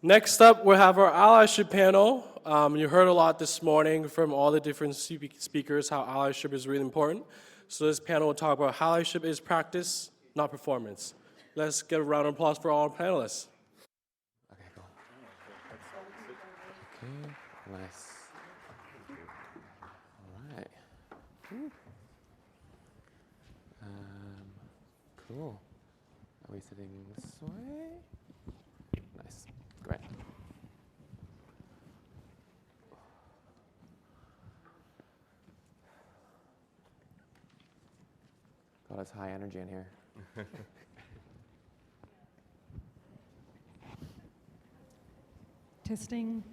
Next up, we'll have our allyship panel. You heard a lot this morning from all the different speakers how allyship is really important. So this panel will talk about how allyship is practice, not performance. Let's get a round of applause for all our panelists. Okay, cool. Okay, nice. All right. Cool. Are we sitting this way? Nice. Great. God, it's high energy in here. Testing.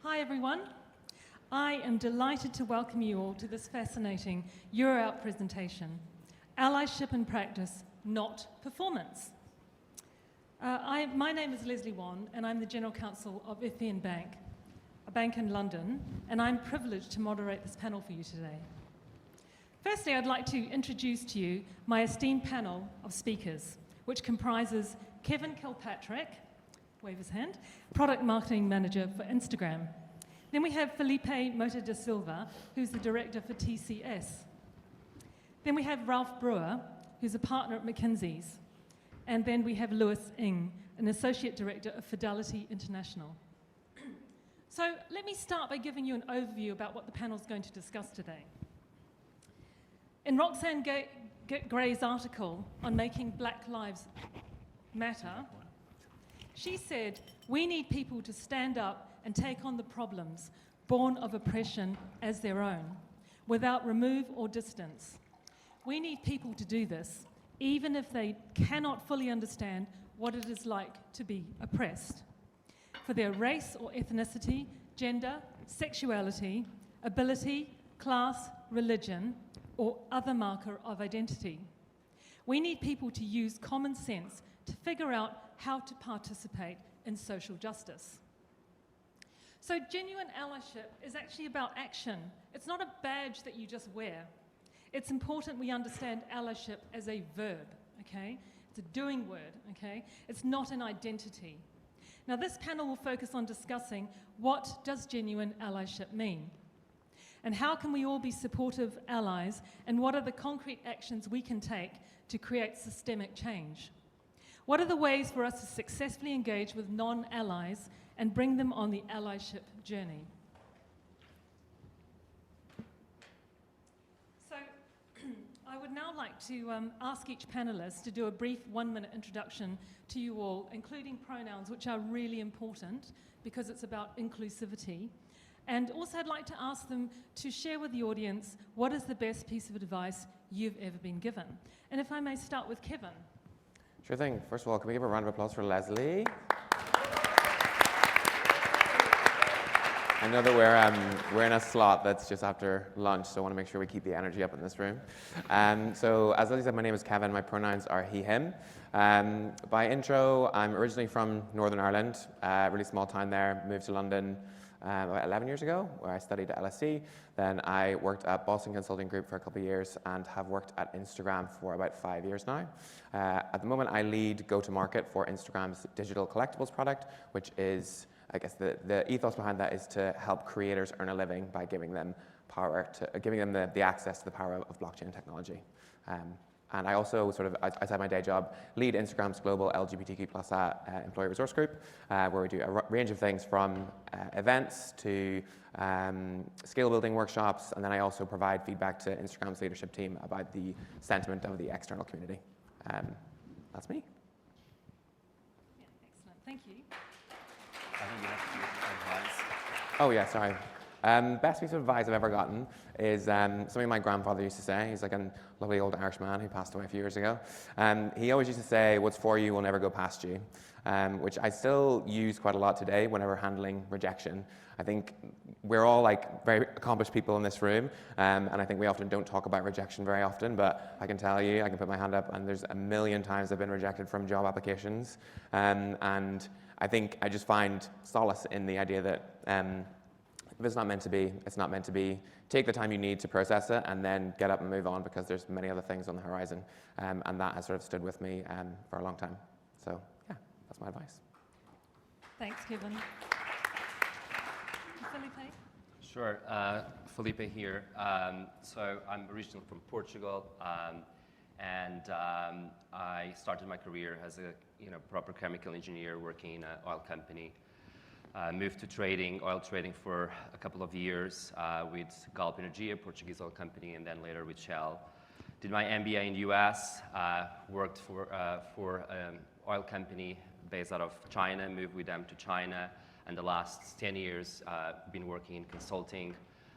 Hi, everyone. I am delighted to welcome you all to this fascinating EUROUT presentation, Allyship in Practice, Not Performance. My name is Leslie Wan, and I'm the General Counsel of Ethnian Bank, a bank in London, and I'm privileged to moderate this panel for you today. Firstly, I'd like to introduce to you my esteemed panel of speakers, which comprises Kevin Kilpatrick, wave his hand, Product Marketing Manager for Instagram. Then we have Felipe Mota da Silva, who's the Director for TCS. Then we have Ralph Brewer, who's a partner at McKinsey's. And then we have Lewis Ng, an Associate Director of Fidelity International. So let me start by giving you an overview about what the panel's going to discuss today. In Roxanne Gray's article on making Black Lives Matter, she said, we need people to stand up and take on the problems born of oppression as their own, without remove or distance. We need people to do this, even if they cannot fully understand what it is like to be oppressed, for their race or ethnicity, gender, sexuality, ability, class, religion, or other marker of identity. We need people to use common sense to figure out how to participate in social justice. So genuine allyship is actually about action. It's not a badge that you just wear. It's important we understand allyship as a verb, okay? It's a doing word, okay? It's not an identity. Now this panel will focus on discussing what does genuine allyship mean? And how can we all be supportive allies, and what are the concrete actions we can take to create systemic change? What are the ways for us to successfully engage with non-allies and bring them on the allyship journey? So I would now like to ask each panelist to do a brief 1-minute introduction to you all, including pronouns, which are really important because it's about inclusivity. And also I'd like to ask them to share with the audience what is the best piece of advice you've ever been given. And if I may start with Kevin. Sure thing. First of all, can we give a round of applause for Leslie? I know that we're in a slot that's just after lunch, so I want to make sure we keep the energy up in this room. So as Leslie said, my name is Kevin. My pronouns are he, him. By intro, I'm originally from Northern Ireland, really small town there, moved to London about 11 years ago, where I studied at LSE. Then I worked at Boston Consulting Group for a couple of years and have worked at Instagram for about 5 years now. At the moment, I lead go-to-market for Instagram's digital collectibles product, which is, I guess, the ethos behind that is to help creators earn a living by giving them the access to the power of blockchain technology. And I also outside my day job, lead Instagram's global LGBTQ+ employee resource group, where we do a range of things from events to skill building workshops, and then I also provide feedback to Instagram's leadership team about the sentiment of the external community. That's me. Yeah, excellent, thank you. I think you have to give advice. Oh yeah, sorry. Best piece of advice I've ever gotten is something my grandfather used to say. He's like a lovely old Irish man who passed away a few years ago. He always used to say, what's for you will never go past you, which I still use quite a lot today whenever handling rejection. I think we're all like very accomplished people in this room, and I think we often don't talk about rejection very often, but I can tell you, I can put my hand up, and there's a million times I've been rejected from job applications, and I think I just find solace in the idea that if it's not meant to be, it's not meant to be. Take the time you need to process it and then get up and move on, because there's many other things on the horizon. And that has sort of stood with me for a long time. So yeah, that's my advice. Thanks, Kevin. Felipe? Sure. Felipe here. So I'm originally from Portugal, and I started my career as a proper chemical engineer working in an oil company. Moved to trading, oil trading for a couple of years with Galp Energia, a Portuguese oil company, and then later with Shell. Did my MBA in the US, worked for an oil company based out of China, moved with them to China, and the last 10 years been working in consulting,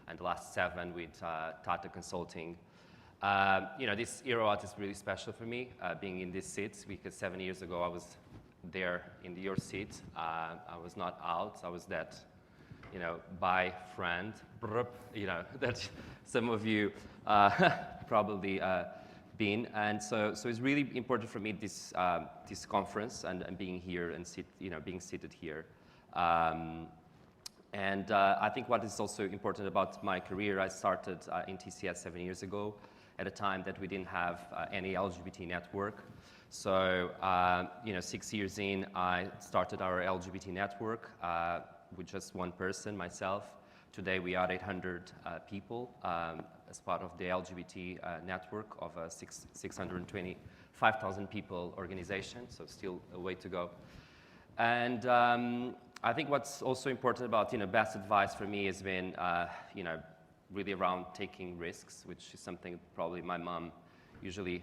and the last 7 with Tata Consulting. This EUROUT is really special for me, being in this seat, because 7 years ago I was there in your seat. I was not out. I was that, by friend, that some of you probably been. And so it's really important for me this conference and being here and being seated here. I think what is also important about my career, I started in TCS 7 years ago at a time that we didn't have any LGBT network. So, 6 years in, I started our LGBT network with just one person, myself. Today, we are 800 people as part of the LGBT network of a 625,000 people organization, so still a way to go. And I think what's also important about, best advice for me has been, really around taking risks, which is something probably my mom usually,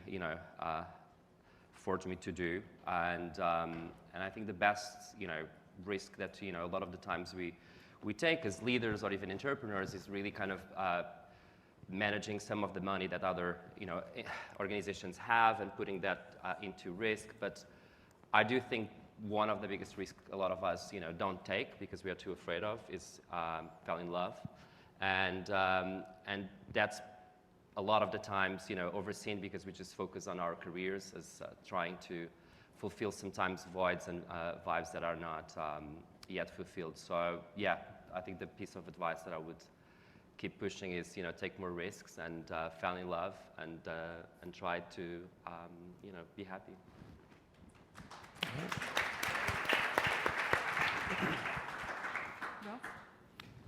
forced me to do. And I think the best, risk that, a lot of the times we take as leaders or even entrepreneurs is really kind of managing some of the money that other, organizations have and putting that into risk. But I do think one of the biggest risks a lot of us, don't take because we are too afraid of is fall in love. And that's a lot of the times, overseen because we just focus on our careers as trying to fulfill sometimes voids and vibes that are not yet fulfilled. So yeah, I think the piece of advice that I would keep pushing is, take more risks and fall in love and try to, be happy. Ralph?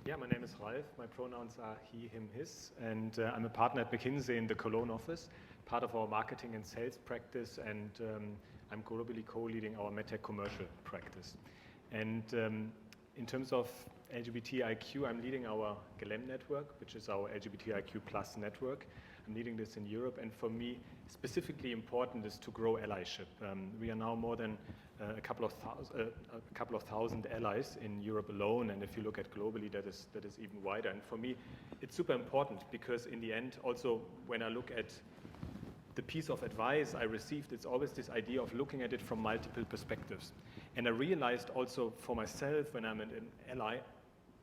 Yeah, my name is Ralf. My pronouns are he, him, his, and I'm a partner at McKinsey in the Cologne office, part of our marketing and sales practice, and I'm globally co-leading our MedTech commercial practice. And in terms of LGBTIQ, I'm leading our GLEM network, which is our LGBTIQ plus network. I'm leading this in Europe, and for me, specifically important is to grow allyship. We are now more than a couple of thousand allies in Europe alone, and if you look at globally, that is even wider. And for me, it's super important because in the end, also when I look at the piece of advice I received, it's always this idea of looking at it from multiple perspectives. And I realized also for myself when I'm an ally,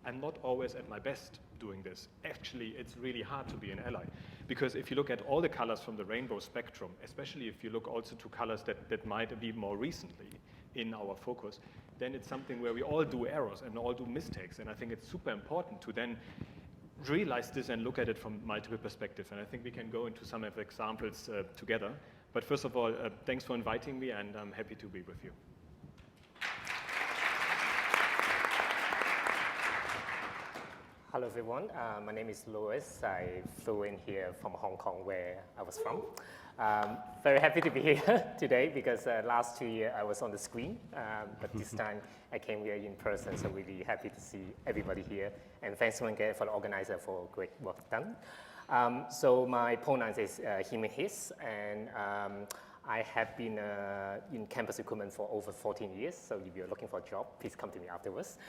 I'm not always at my best doing this. Actually, it's really hard to be an ally. Because if you look at all the colors from the rainbow spectrum, especially if you look also to colors that might be more recently in our focus, then it's something where we all do errors and all do mistakes. And I think it's super important to then realize this and look at it from multiple perspectives. And I think we can go into some of the examples together. But first of all, thanks for inviting me, and I'm happy to be with you. Hello everyone, my name is Louis. I flew in here from Hong Kong where I was from. Very happy to be here today because last 2 years I was on the screen, but this time I came here in person, so really happy to see everybody here. And thanks once again for the organizer for great work done. So my pronouns is him and his, and I have been in campus recruitment for over 14 years, so if you're looking for a job, please come to me afterwards.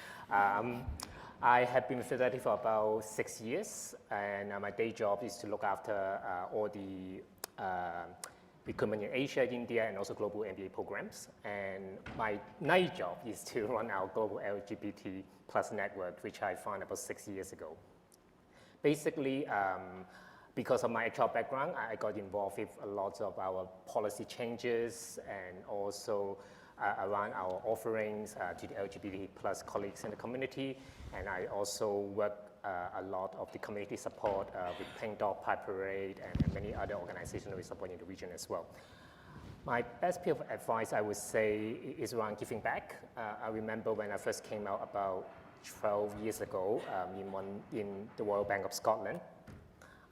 I have been with Fidelity for about 6 years, and my day job is to look after all the recruitment in Asia, India, and also global MBA programs. And my night job is to run our global LGBT plus network, which I found about 6 years ago. Basically, because of my HR background, I got involved with a lot of our policy changes and also around our offerings to the LGBT plus colleagues in the community. And I also work a lot of the community support with Pink Dot, Pride Parade, and many other organizations that we support in the region as well. My best piece of advice, I would say, is around giving back. I remember when I first came out about 12 years ago in the Royal Bank of Scotland.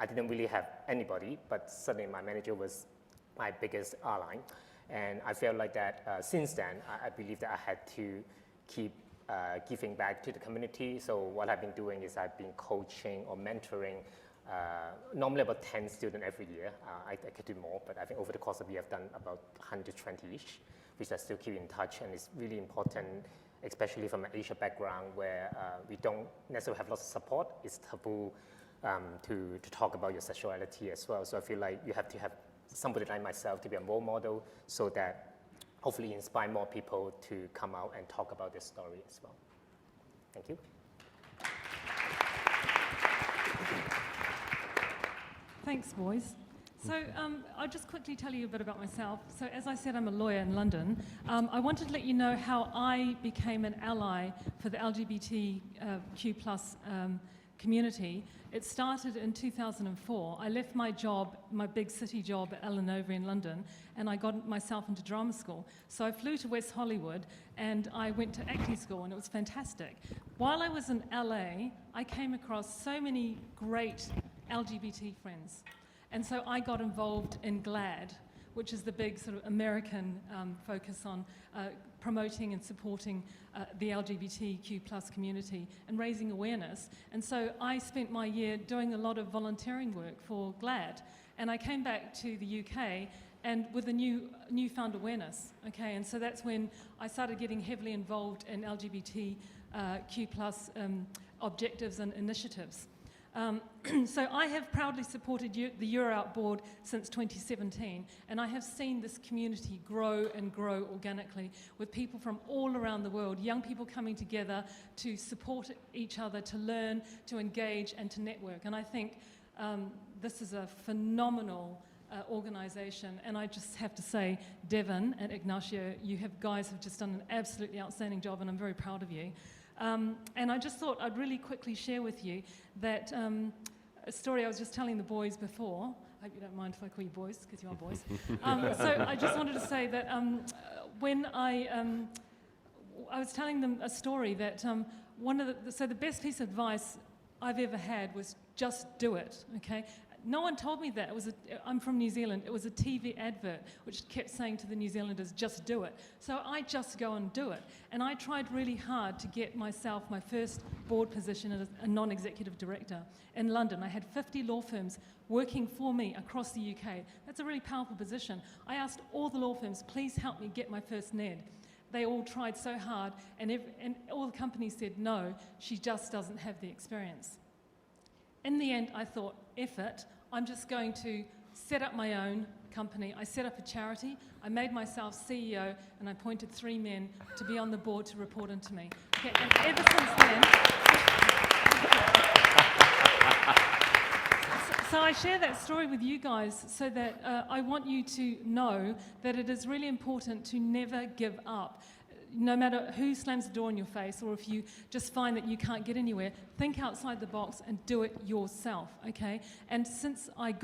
I didn't really have anybody, but suddenly my manager was my biggest ally. And I felt like that since then, I believe that I had to keep giving back to the community. So what I've been doing is I've been coaching or mentoring normally about 10 students every year. I could do more, but I think over the course of the year, I've done about 120-ish, which I still keep in touch, and it's really important, especially from an Asia background where we don't necessarily have lots of support. It's taboo to talk about your sexuality as well. So I feel like you have to have somebody like myself to be a role model so that hopefully inspire more people to come out and talk about this story as well. Thank you. Thanks, boys. So I'll just quickly tell you a bit about myself. So as I said, I'm a lawyer in London. I wanted to let you know how I became an ally for the LGBTQ+ community. It started in 2004. I left my job, my big city job at Elanova in London, and I got myself into drama school. So I flew to West Hollywood, and I went to acting school, and it was fantastic. While I was in LA, I came across so many great LGBT friends. And so I got involved in GLAAD, which is the big sort of American focus on promoting and supporting the LGBTQ+ community and raising awareness. And so I spent my year doing a lot of volunteering work for GLAAD. And I came back to the UK and with a newfound awareness, okay? And so that's when I started getting heavily involved in LGBTQ+ objectives and initiatives. So I have proudly supported the EUROUT board since 2017, and I have seen this community grow and grow organically with people from all around the world, young people coming together to support each other, to learn, to engage, and to network. And I think this is a phenomenal organisation, and I just have to say, Devon and Ignacio, you guys have just done an absolutely outstanding job, and I'm very proud of you. And I just thought I'd really quickly share with you that a story I was just telling the boys before. I hope you don't mind if I call you boys, because you are boys. So I just wanted to say that when I was telling them a story that so the best piece of advice I've ever had was just do it, okay? No one told me that. I'm from New Zealand. It was a TV advert which kept saying to the New Zealanders, just do it. So I just go and do it. And I tried really hard to get myself my first board position as a non-executive director in London. I had 50 law firms working for me across the UK. That's a really powerful position. I asked all the law firms, please help me get my first NED. They all tried so hard, and all the companies said, no, she just doesn't have the experience. In the end, I thought, F it, I'm just going to set up my own company. I set up a charity, I made myself CEO, and I appointed 3 men to be on the board to report into me. Okay, and ever since then... So I share that story with you guys so that I want you to know that it is really important to never give up. No matter who slams the door in your face, or if you just find that you can't get anywhere, think outside the box and do it yourself, okay? And since I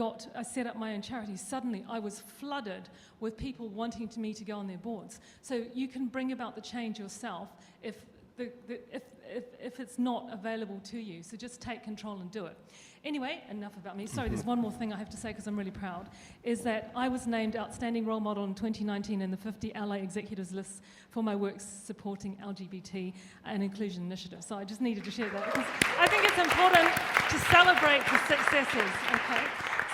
set up my own charity, suddenly I was flooded with people wanting me to go on their boards. So you can bring about the change yourself if it's not available to you. So just take control and do it. Anyway, enough about me. Sorry, there's one more thing I have to say because I'm really proud, is that I was named Outstanding Role Model in 2019 in the 50 LA Executives list for my work supporting LGBT and inclusion initiatives. So I just needed to share that because I think it's important to celebrate the successes, okay?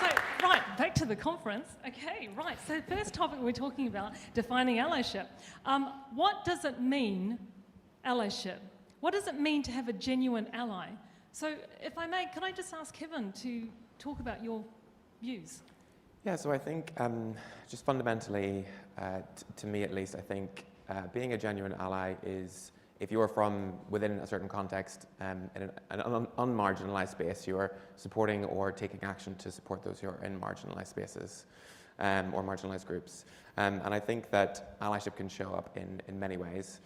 So, right, back to the conference. Okay, right, so the first topic we're talking about, defining allyship. What does it mean, allyship? What does it mean to have a genuine ally? So if I may, could I just ask Kevin to talk about your views? Yeah, so I think just fundamentally, to me at least, I think being a genuine ally is if you're from within a certain context in an unmarginalized space, you're supporting or taking action to support those who are in marginalized spaces or marginalized groups. And I think that allyship can show up in many ways.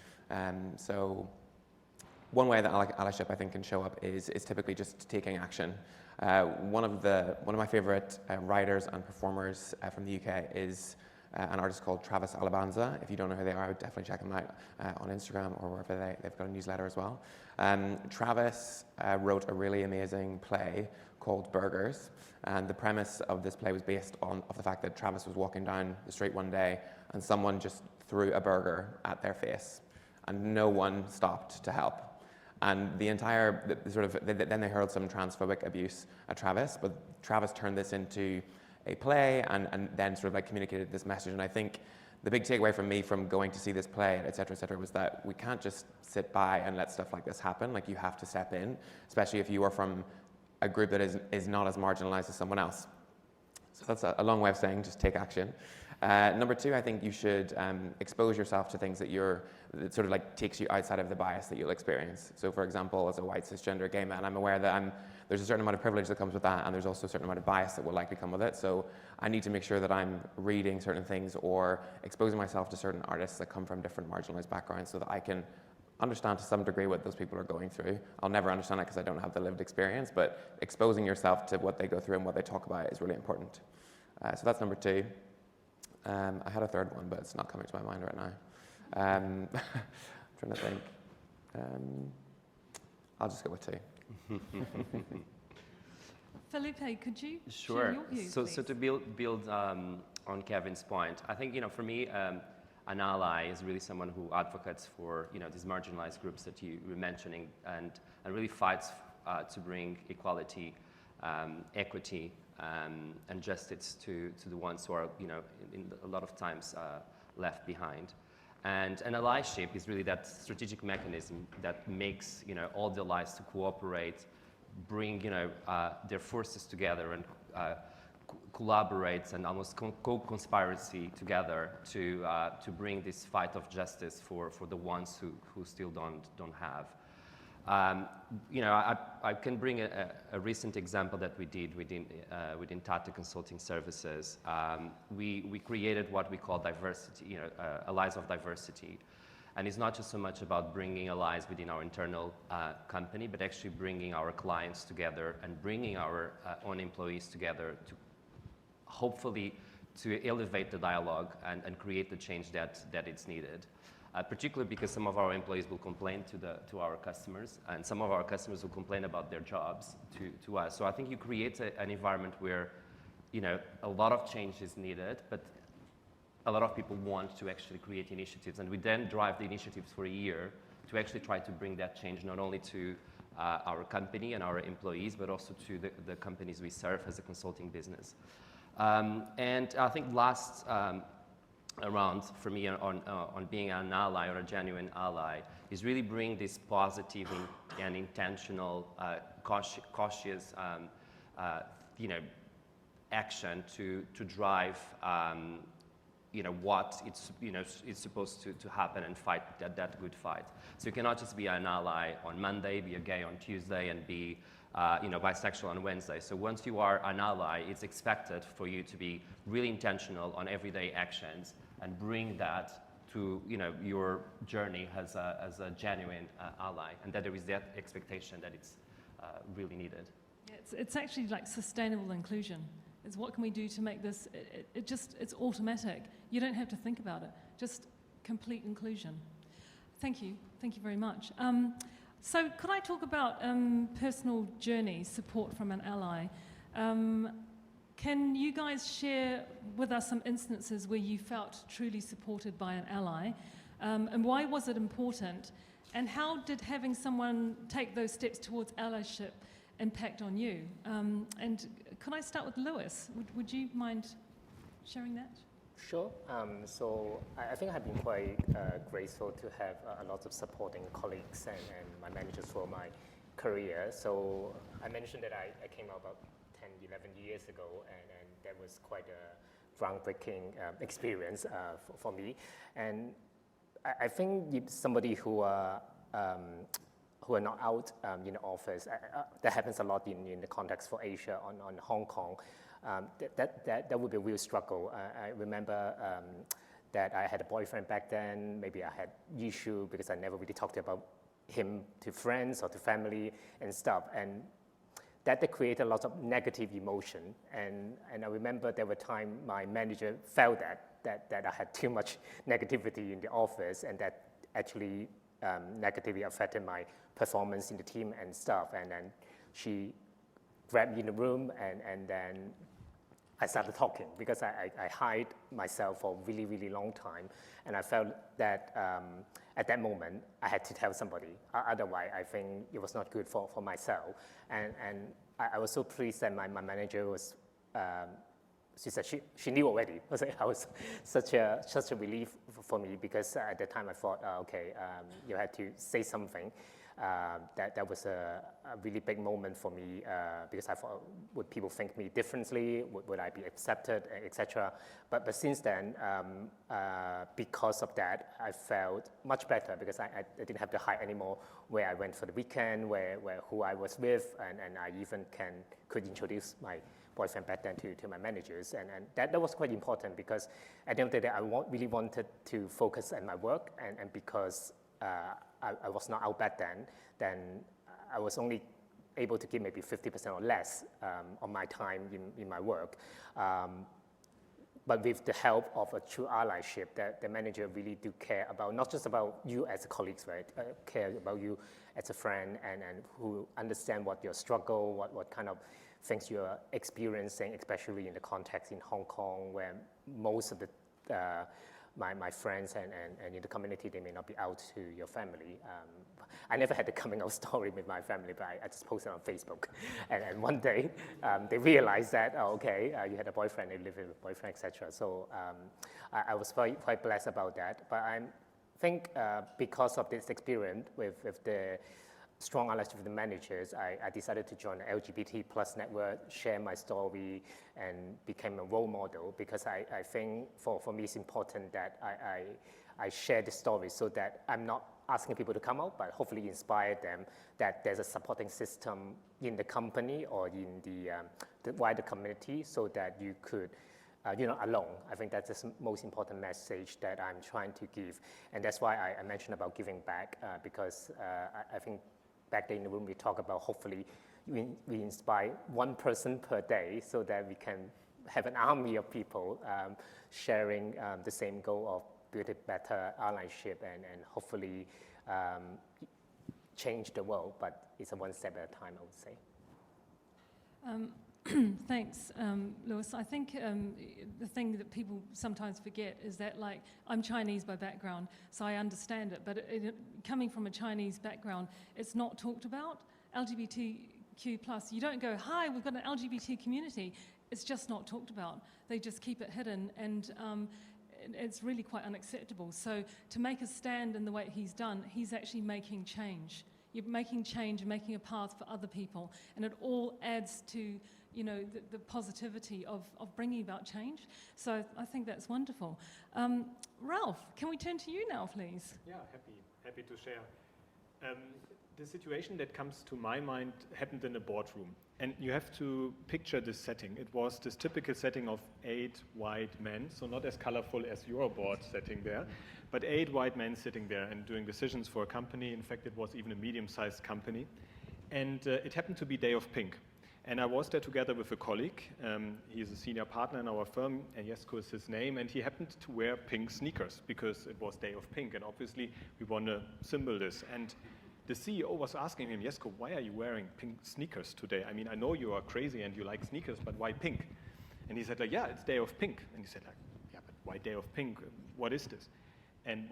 So one way that allyship I think can show up is typically just taking action. One of my favorite writers and performers from the UK is an artist called Travis Alabanza. If you don't know who they are, I would definitely check them out on Instagram or wherever they've got a newsletter as well. Travis wrote a really amazing play called Burgers, and the premise of this play was based on the fact that Travis was walking down the street one day and someone just threw a burger at their face, and no one stopped to help. And then they hurled some transphobic abuse at Travis, but Travis turned this into a play and then sort of like communicated this message. And I think the big takeaway from me from going to see this play, et cetera, was that we can't just sit by and let stuff like this happen. Like, you have to step in, especially if you are from a group that is not as marginalized as someone else. So that's a long way of saying just take action. Number two, I think you should expose yourself to things that sort of like takes you outside of the bias that you'll experience. So for example, as a white cisgender gay man, I'm aware that there's a certain amount of privilege that comes with that, and there's also a certain amount of bias that will likely come with it. So I need to make sure that I'm reading certain things or exposing myself to certain artists that come from different marginalized backgrounds so that I can understand to some degree what those people are going through. I'll never understand it because I don't have the lived experience, but exposing yourself to what they go through and what they talk about is really important. So that's number two. I had a third one, but it's not coming to my mind right now. I'm trying to think. I'll just go with two. Felipe, could you Sure. share your views, So please? to build on Kevin's point, I think, for me, an ally is really someone who advocates for, these marginalized groups that you were mentioning, and really fights to bring equality, equity, and justice to the ones who are, in a lot of times left behind. And an allyship is really that strategic mechanism that makes, all the allies to cooperate, bring, their forces together and collaborate and almost co-conspiracy together to bring this fight of justice for the ones who still don't have. I can bring a recent example that we did within Tata Consulting Services. We created what we call diversity, allies of diversity. And it's not just so much about bringing allies within our internal company, but actually bringing our clients together and bringing our own employees together to hopefully to elevate the dialogue and create the change that it's needed. Particularly because some of our employees will complain to our customers, and some of our customers will complain about their jobs to us. So I think you create an environment where, a lot of change is needed, but a lot of people want to actually create initiatives, and we then drive the initiatives for a year to actually try to bring that change not only to our company and our employees, but also to the companies we serve as a consulting business. And I think last around for me on being an ally or a genuine ally is really bring this positive and intentional, cautious, action to drive, what it's supposed to happen and fight that good fight. So you cannot just be an ally on Monday, be a gay on Tuesday, and be bisexual on Wednesday. So once you are an ally, it's expected for you to be really intentional on everyday actions and bring that to your journey as a genuine ally, and that there is that expectation that it's really needed. Yeah, it's actually like sustainable inclusion. It's what can we do to make this, it's automatic. You don't have to think about it, just complete inclusion. Thank you very much. So could I talk about personal journey, support from an ally? Can you guys share with us some instances where you felt truly supported by an ally? And why was it important? And how did having someone take those steps towards allyship impact on you? And can I start with Lewis? Would you mind sharing that? Sure. So I think I've been quite grateful to have a lot of supporting colleagues and my managers for my career. So I mentioned that I came out about 10, 11 years ago, and that was quite a groundbreaking experience for me. And I think if somebody who are not out in the office, that happens a lot in the context for Asia, on Hong Kong, that would be a real struggle. I remember that I had a boyfriend back then. Maybe I had issue because I never really talked about him to friends or to family and stuff. And that created a lot of negative emotion. And I remember there were times my manager felt that that I had too much negativity in the office, and that actually negatively affected my performance in the team and stuff. And then she grabbed me in the room, and then I started talking because I hid myself for a really, really long time. And I felt that at that moment, I had to tell somebody. Otherwise, I think it was not good for myself. And I was so pleased that my manager was, she said she knew already. I was such a relief for me, because at that time I thought, okay, you had to say something. That was a really big moment for me, because I thought, would people think me differently? Would I be accepted, etc.? But since then, because of that, I felt much better, because I didn't have to hide anymore where I went for the weekend, who I was with, and I even could introduce my boyfriend back then to my managers, and that was quite important, because at the end of the day, I really wanted to focus on my work, and because I was not out back then I was only able to give maybe 50% or less of my time in my work. But with the help of a true allyship, that the manager really do care about, not just about you as colleagues, right? Care about you as a friend, and who understand what your struggle, what kind of things you're experiencing, especially in the context in Hong Kong, where most of the my friends and in the community, they may not be out to your family. I never had a coming out story with my family, but I just posted on Facebook. And one day, they realized that, oh, okay, you had a boyfriend, you live with a boyfriend, etc. So I was quite blessed about that. But I think because of this experience with the strong allyship with the managers, I decided to join the LGBT plus network, share my story, and became a role model, because I think for me it's important that I share the story, so that I'm not asking people to come out, but hopefully inspire them that there's a supporting system in the company or in the wider community, so that you could you're not alone. I think that's the most important message that I'm trying to give. And that's why I mentioned about giving back, because I think back there in the room, we talk about hopefully we inspire one person per day, so that we can have an army of people sharing the same goal of building better allyship and hopefully change the world. But it's a one step at a time, I would say. Thanks, Lewis. I think the thing that people sometimes forget is that, like, I'm Chinese by background, so I understand it, but coming from a Chinese background, it's not talked about. LGBTQ+, you don't go, hi, we've got an LGBT community. It's just not talked about. They just keep it hidden, and it's really quite unacceptable. So to make a stand in the way he's done, he's actually making change. You're making change and making a path for other people, and it all adds to the positivity of bringing about change. So I think that's wonderful. Ralph, can we turn to you now, please? Yeah, happy to share. The situation that comes to my mind happened in a boardroom. And you have to picture this setting. It was this typical setting of 8 white men, so not as colorful as your board setting there, but 8 white men sitting there and doing decisions for a company. In fact, it was even a medium-sized company. And it happened to be Day of Pink. And I was there together with a colleague. He's a senior partner in our firm, and Jesko is his name, and he happened to wear pink sneakers because it was Day of Pink, and obviously we want to symbol this. And the CEO was asking him, Jesko, why are you wearing pink sneakers today? I mean, I know you are crazy and you like sneakers, but why pink? And he said, like, yeah, it's Day of Pink. And he said, like, yeah, but why Day of Pink? What is this? And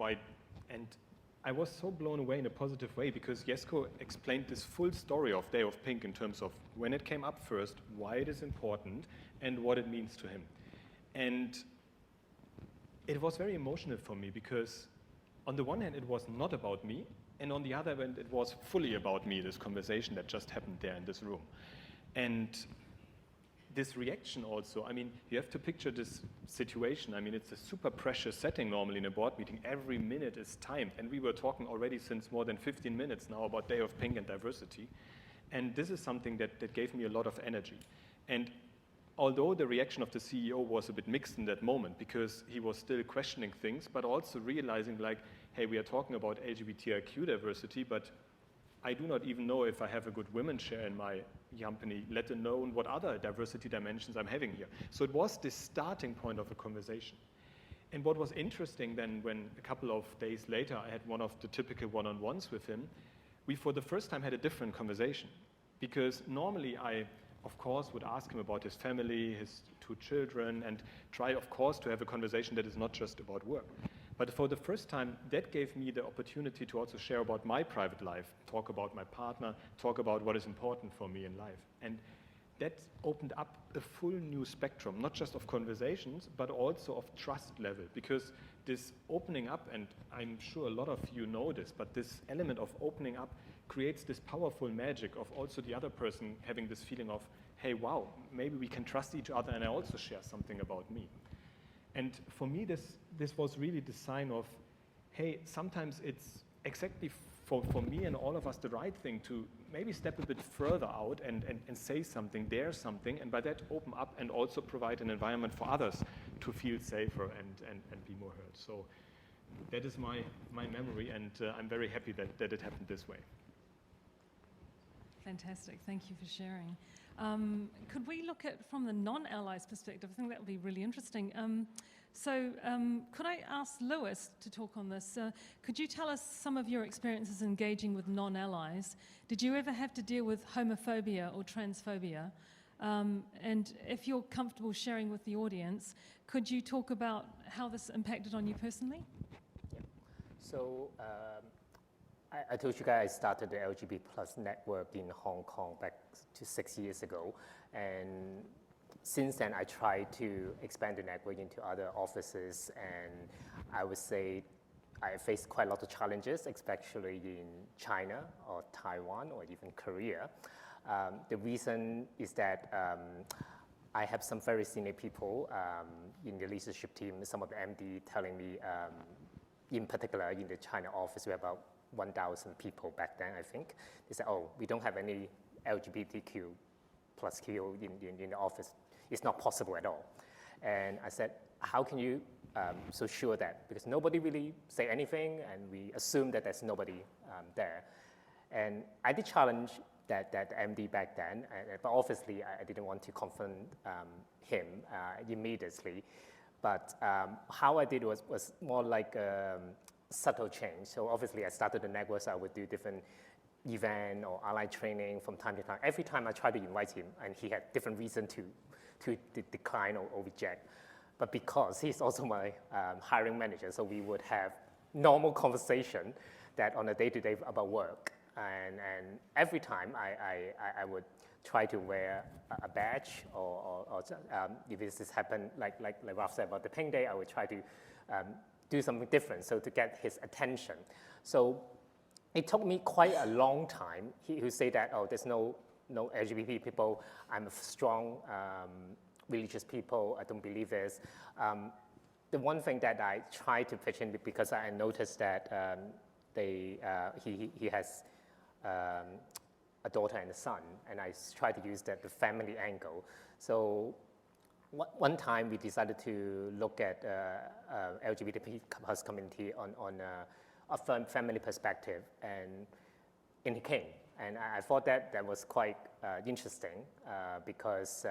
I was so blown away in a positive way, because Jesko explained this full story of Day of Pink in terms of when it came up first, why it is important, and what it means to him. And it was very emotional for me, because on the one hand, it was not about me, and on the other hand, it was fully about me, this conversation that just happened there in this room. And this reaction also, I mean, you have to picture this situation. I mean, it's a super precious setting normally in a board meeting. Every minute is timed. And we were talking already since more than 15 minutes now about Day of Pink and diversity. And this is something that gave me a lot of energy. And although the reaction of the CEO was a bit mixed in that moment, because he was still questioning things, but also realizing, like, hey, we are talking about LGBTIQ diversity, but I do not even know if I have a good women's share in my company, let alone what other diversity dimensions I'm having here. So it was this starting point of a conversation. And what was interesting then, when a couple of days later I had one of the typical one-on-ones with him, we for the first time had a different conversation. Because normally I, of course, would ask him about his family, his 2 children, and try, of course, to have a conversation that is not just about work. But for the first time, that gave me the opportunity to also share about my private life, talk about my partner, talk about what is important for me in life. And that opened up a full new spectrum, not just of conversations, but also of trust level. Because this opening up, and I'm sure a lot of you know this, but this element of opening up creates this powerful magic of also the other person having this feeling of, hey, wow, maybe we can trust each other and I also share something about me. And for me, this was really the sign of, hey, sometimes it's exactly for me and all of us the right thing to maybe step a bit further out and say something, dare something, and by that open up and also provide an environment for others to feel safer and be more heard. So that is my memory, and I'm very happy that it happened this way. Fantastic, thank you for sharing. Could we look at from the non-allies perspective? I think that would be really interesting. Could I ask Lewis to talk on this? Could you tell us some of your experiences engaging with non-allies? Did you ever have to deal with homophobia or transphobia? And if you're comfortable sharing with the audience, could you talk about how this impacted on you personally? Yeah. So I told you guys I started the LGBT plus network in Hong Kong back to 6 years ago. And since then, I tried to expand the network into other offices. And I would say I faced quite a lot of challenges, especially in China or Taiwan or even Korea. The reason is that I have some very senior people in the leadership team, some of the MD telling me, in particular in the China office, we have about 1,000 people back then, I think. They said, oh, we don't have any LGBTQ plus Q in the office. It's not possible at all. And I said, how can you so sure that? Because nobody really say anything, and we assume that there's nobody there. And I did challenge that MD back then, but obviously I didn't want to confront him immediately. But how I did was more like subtle change. So obviously I started the network, so I would do different event or ally training from time to time. Every time I tried to invite him, and he had different reason to decline or reject. But because he's also my hiring manager, so we would have normal conversation that on a day-to-day about work. And every time I would try to wear a badge or if this happened, like Ralph said about the Pink Day, I would try to do something different, so to get his attention. So it took me quite a long time. He would say that, oh, there's no LGBT people. I'm a strong religious people. I don't believe this. The one thing that I tried to pitch in, because I noticed that he has a daughter and a son, and I tried to use the family angle. So one time we decided to look at LGBT plus community on a family perspective, and he came. And I thought that was quite interesting because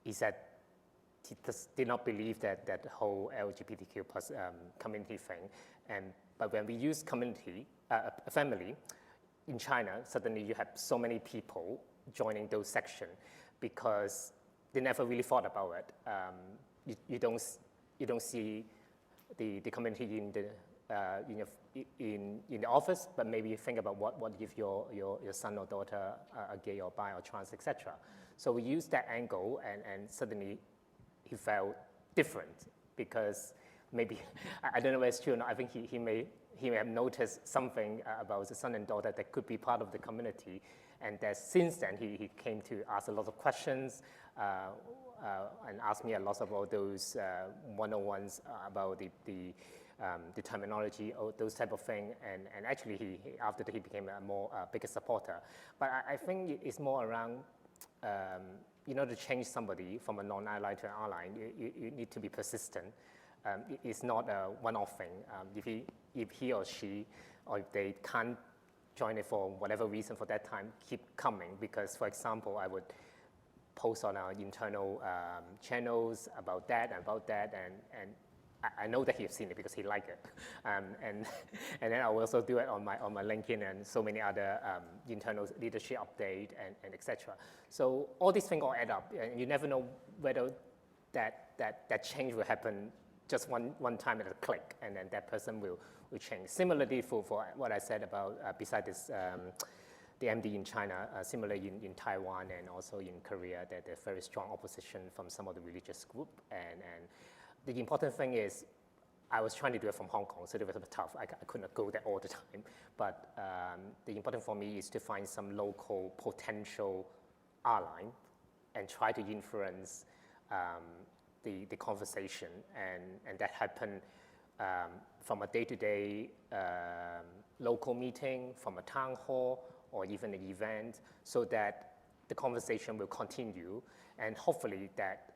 he said he did not believe that whole LGBTQ plus community thing. But when we use community, family, in China, suddenly you have so many people joining those sections because they never really thought about it. You don't see the community in the office, but maybe you think about what if your son or daughter are gay or bi or trans, etc. So we used that angle, and suddenly he felt different because maybe I don't know whether it's true or not. I think he may have noticed something about the son and daughter that could be part of the community, and that since then he came to ask a lot of questions and asked me a lot about those one-on-ones about the terminology, or those type of thing, and actually after that he became a more bigger supporter. But I think it's more around, to change somebody from a non-ally to an ally, you need to be persistent. It's not a one-off thing. If he or she, or if they can't join it for whatever reason for that time, keep coming. Because, for example, I would post on our internal channels about that, and I know that he's seen it because he liked it. And then I will also do it on my LinkedIn and so many other internal leadership update and etc. So all these things all add up, and you never know whether that change will happen just one time at a click, and then that person will change. Similarly, for what I said about beside this, the MD in China, similarly in Taiwan and also in Korea, that there's very strong opposition from some of the religious group. And the important thing is, I was trying to do it from Hong Kong, so it was a bit tough. I couldn't go there all the time. But the important for me is to find some local potential ally and try to influence the conversation, and that happened from a day-to-day local meeting, from a town hall, or even an event, so that the conversation will continue, and hopefully that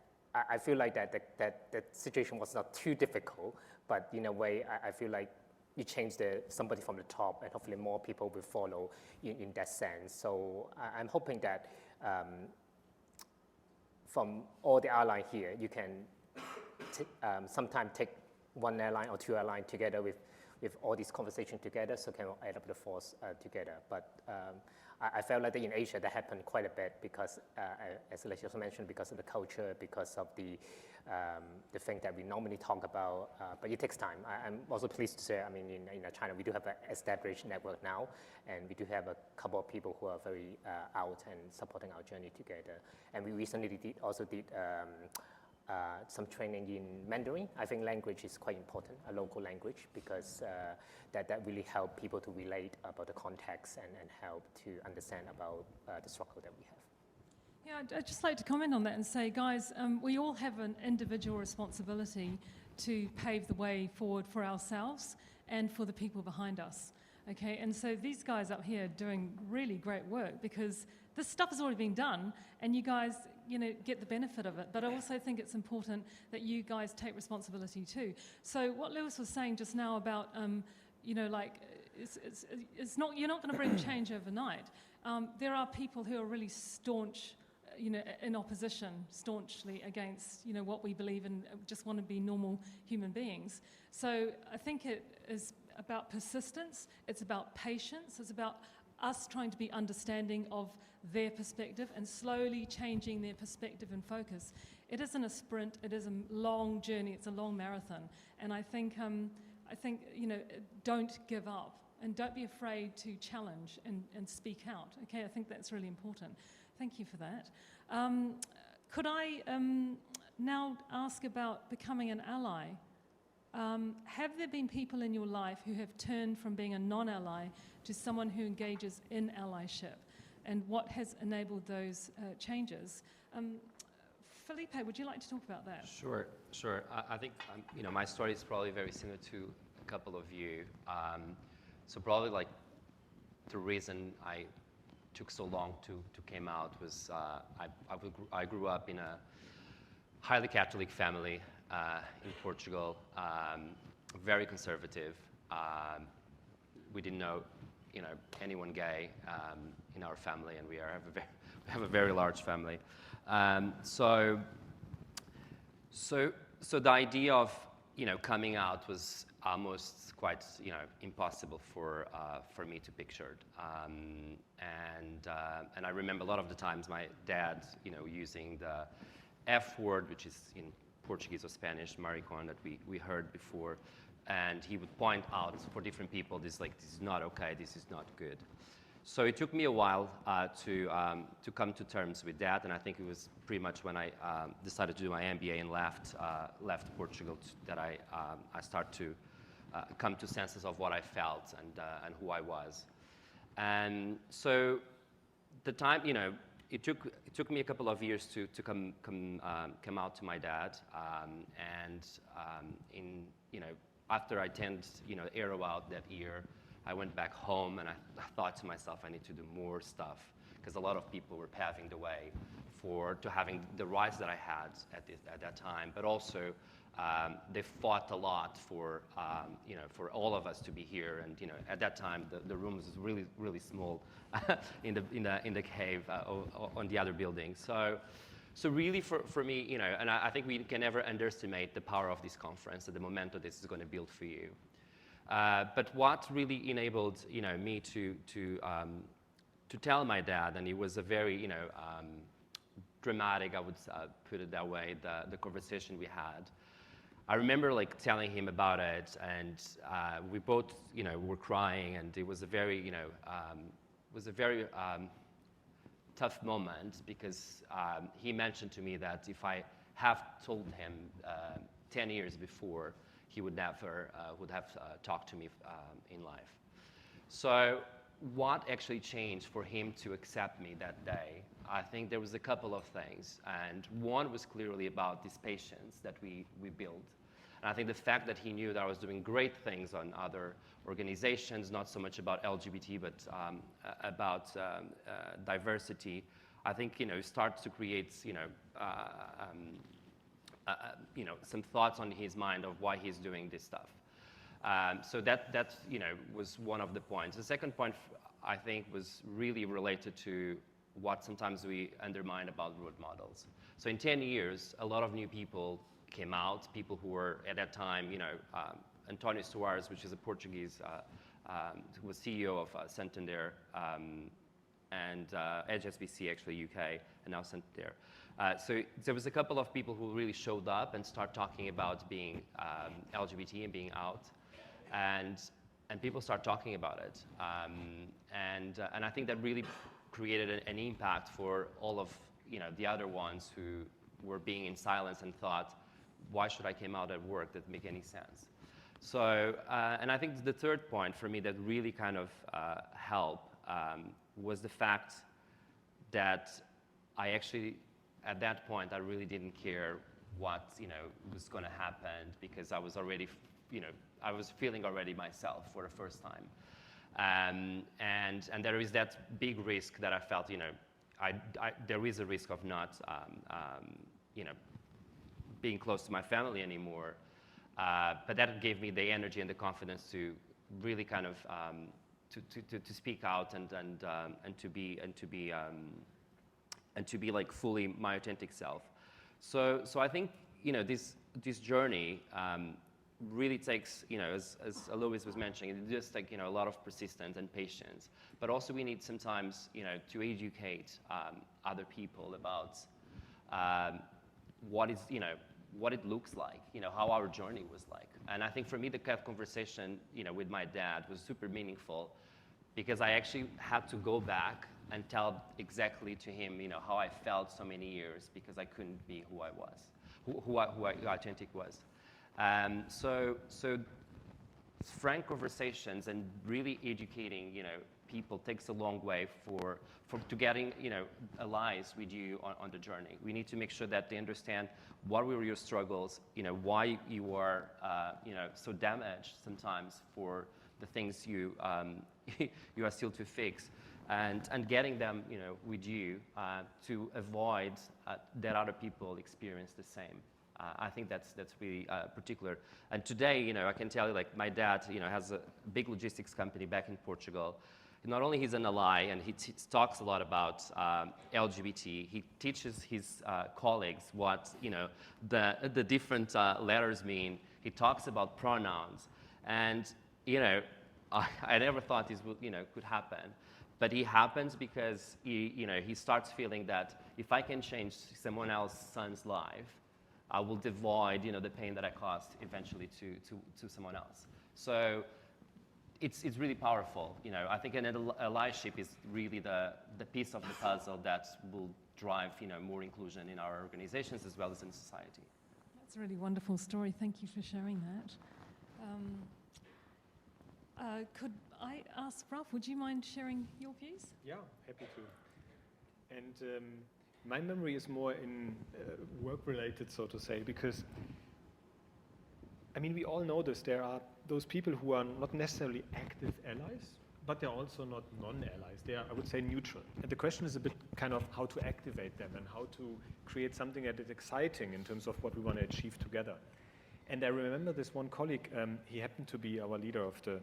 I feel like that situation was not too difficult, but in a way I feel like you change somebody from the top, and hopefully more people will follow in that sense. So I'm hoping that from all the airlines here, you can sometimes take one airline or two airlines together with all these conversations together, so can add up the force together. But I felt like that in Asia that happened quite a bit because, as Alicia also mentioned, because of the culture, because of the thing that we normally talk about, but it takes time. I'm also pleased to say, I mean, in China, we do have an established network now, and we do have a couple of people who are very out and supporting our journey together. And we recently also did some training in Mandarin. I think language is quite important, a local language, because that really help people to relate about the context and help to understand about the struggle that we have. Yeah, I'd just like to comment on that and say, guys, we all have an individual responsibility to pave the way forward for ourselves and for the people behind us. Okay, and so these guys up here are doing really great work because this stuff has already been done, and you guys, get the benefit of it. But I also think it's important that you guys take responsibility too. So what Lewis was saying just now about, it's not, you're not going to bring change overnight. There are people who are really staunch, in opposition, staunchly against, what we believe in, just want to be normal human beings. So I think it is about persistence, it's about patience, it's about us trying to be understanding of their perspective and slowly changing their perspective and focus. It isn't a sprint, it is a long journey, it's a long marathon. And I think don't give up and don't be afraid to challenge and speak out. Okay, I think that's really important. Thank you for that. Could I now ask about becoming an ally? Have there been people in your life who have turned from being a non-ally to someone who engages in allyship? And what has enabled those changes? Felipe, would you like to talk about that? Sure. I think my story is probably very similar to a couple of you. So probably like the reason I took so long to come out was I grew up in a highly Catholic family in Portugal, very conservative. We didn't know anyone gay in our family, and we have a very large family. So the idea of coming out was almost quite impossible for me to picture. And I remember a lot of the times my dad using the F word, which is in Portuguese or Spanish, maricon, that we heard before, and he would point out for different people, this is not okay, this is not good. So it took me a while to come to terms with that, and I think it was pretty much when I decided to do my MBA and left Portugal that I started to come to senses of what I felt and who I was. And so the time, it took me a couple of years to come out to my dad, after I attended EUROUT that year, I went back home and I thought to myself, I need to do more stuff, because a lot of people were paving the way to having the rights that I had at that time, but also they fought a lot for all of us to be here. And at that time the room was really small in the cave on the other building. So really for me, you know, and I think we can never underestimate the power of this conference and the momentum this is going to build for you. But what really enabled, you know, me to tell my dad, and it was a very, you know, dramatic, I would put it that way, the conversation we had. I remember like telling him about it, and we both, you know, were crying, and it was a very, you know, tough moment because he mentioned to me that if I have told him 10 years before, he would never would have talked to me in life. So what actually changed for him to accept me that day? I think there was a couple of things, and one was clearly about this patience that we built. And I think the fact that he knew that I was doing great things on other organizations, not so much about LGBT, but about diversity, I think, you know, starts to create, you know, some thoughts on his mind of why he's doing this stuff. So that you know, was one of the points. The second point, I think, was really related to what sometimes we undermine about role models. So in 10 years, a lot of new people came out, people who were at that time, you know, António Soares, which is a Portuguese, who was CEO of Santander, and HSBC, actually UK, and now Santander. So there was a couple of people who really showed up and start talking about being LGBT and being out, and people start talking about it, and I think that really created an impact for all of, you know, the other ones who were being in silence and thought, why should I come out at work? That make any sense? So, and I think the third point for me that really kind of helped was the fact that I actually, at that point, I really didn't care what, you know, was going to happen, because I was already, you know, I was feeling already myself for the first time. And there is that big risk that I felt, you know, there is a risk of not, you know, being close to my family anymore. But that gave me the energy and the confidence to really kind of to speak out and to be like fully my authentic self. So I think, you know, this journey really takes, you know, as Alois was mentioning, it just like, you know, a lot of persistence and patience. But also we need sometimes, you know, to educate other people about what is, you know, what it looks like, you know, how our journey was like. And I think for me, the conversation, you know, with my dad was super meaningful, because I actually had to go back and tell exactly to him, you know, how I felt so many years, because I couldn't be who I was, who authentic was. So frank conversations and really educating, you know, people takes a long way to getting, you know, allies with you on the journey. We need to make sure that they understand what were your struggles, you know, why you are, you know, so damaged sometimes for the things you you are still to fix, and getting them, you know, with you to avoid that other people experience the same. I think that's really particular. And today, you know, I can tell you, like, my dad, you know, has a big logistics company back in Portugal. Not only he's an ally, and he talks a lot about LGBT, he teaches his colleagues what, you know, the different letters mean. He talks about pronouns, and, you know, I never thought this would, you know, could happen, but it happens because he starts feeling that if I can change someone else's son's life, I will avoid, you know, the pain that I caused eventually to someone else. So it's really powerful, you know. I think an allyship is really the piece of the puzzle that will drive, you know, more inclusion in our organizations as well as in society. That's a really wonderful story. Thank you for sharing that. Could I ask Ralph, would you mind sharing your views? Yeah, happy to. And my memory is more in work-related, so to say, because, I mean, we all know this. There are those people who are not necessarily active allies, but they're also not non-allies. They are, I would say, neutral. And the question is a bit kind of how to activate them and how to create something that is exciting in terms of what we want to achieve together. And I remember this one colleague, he happened to be our leader of the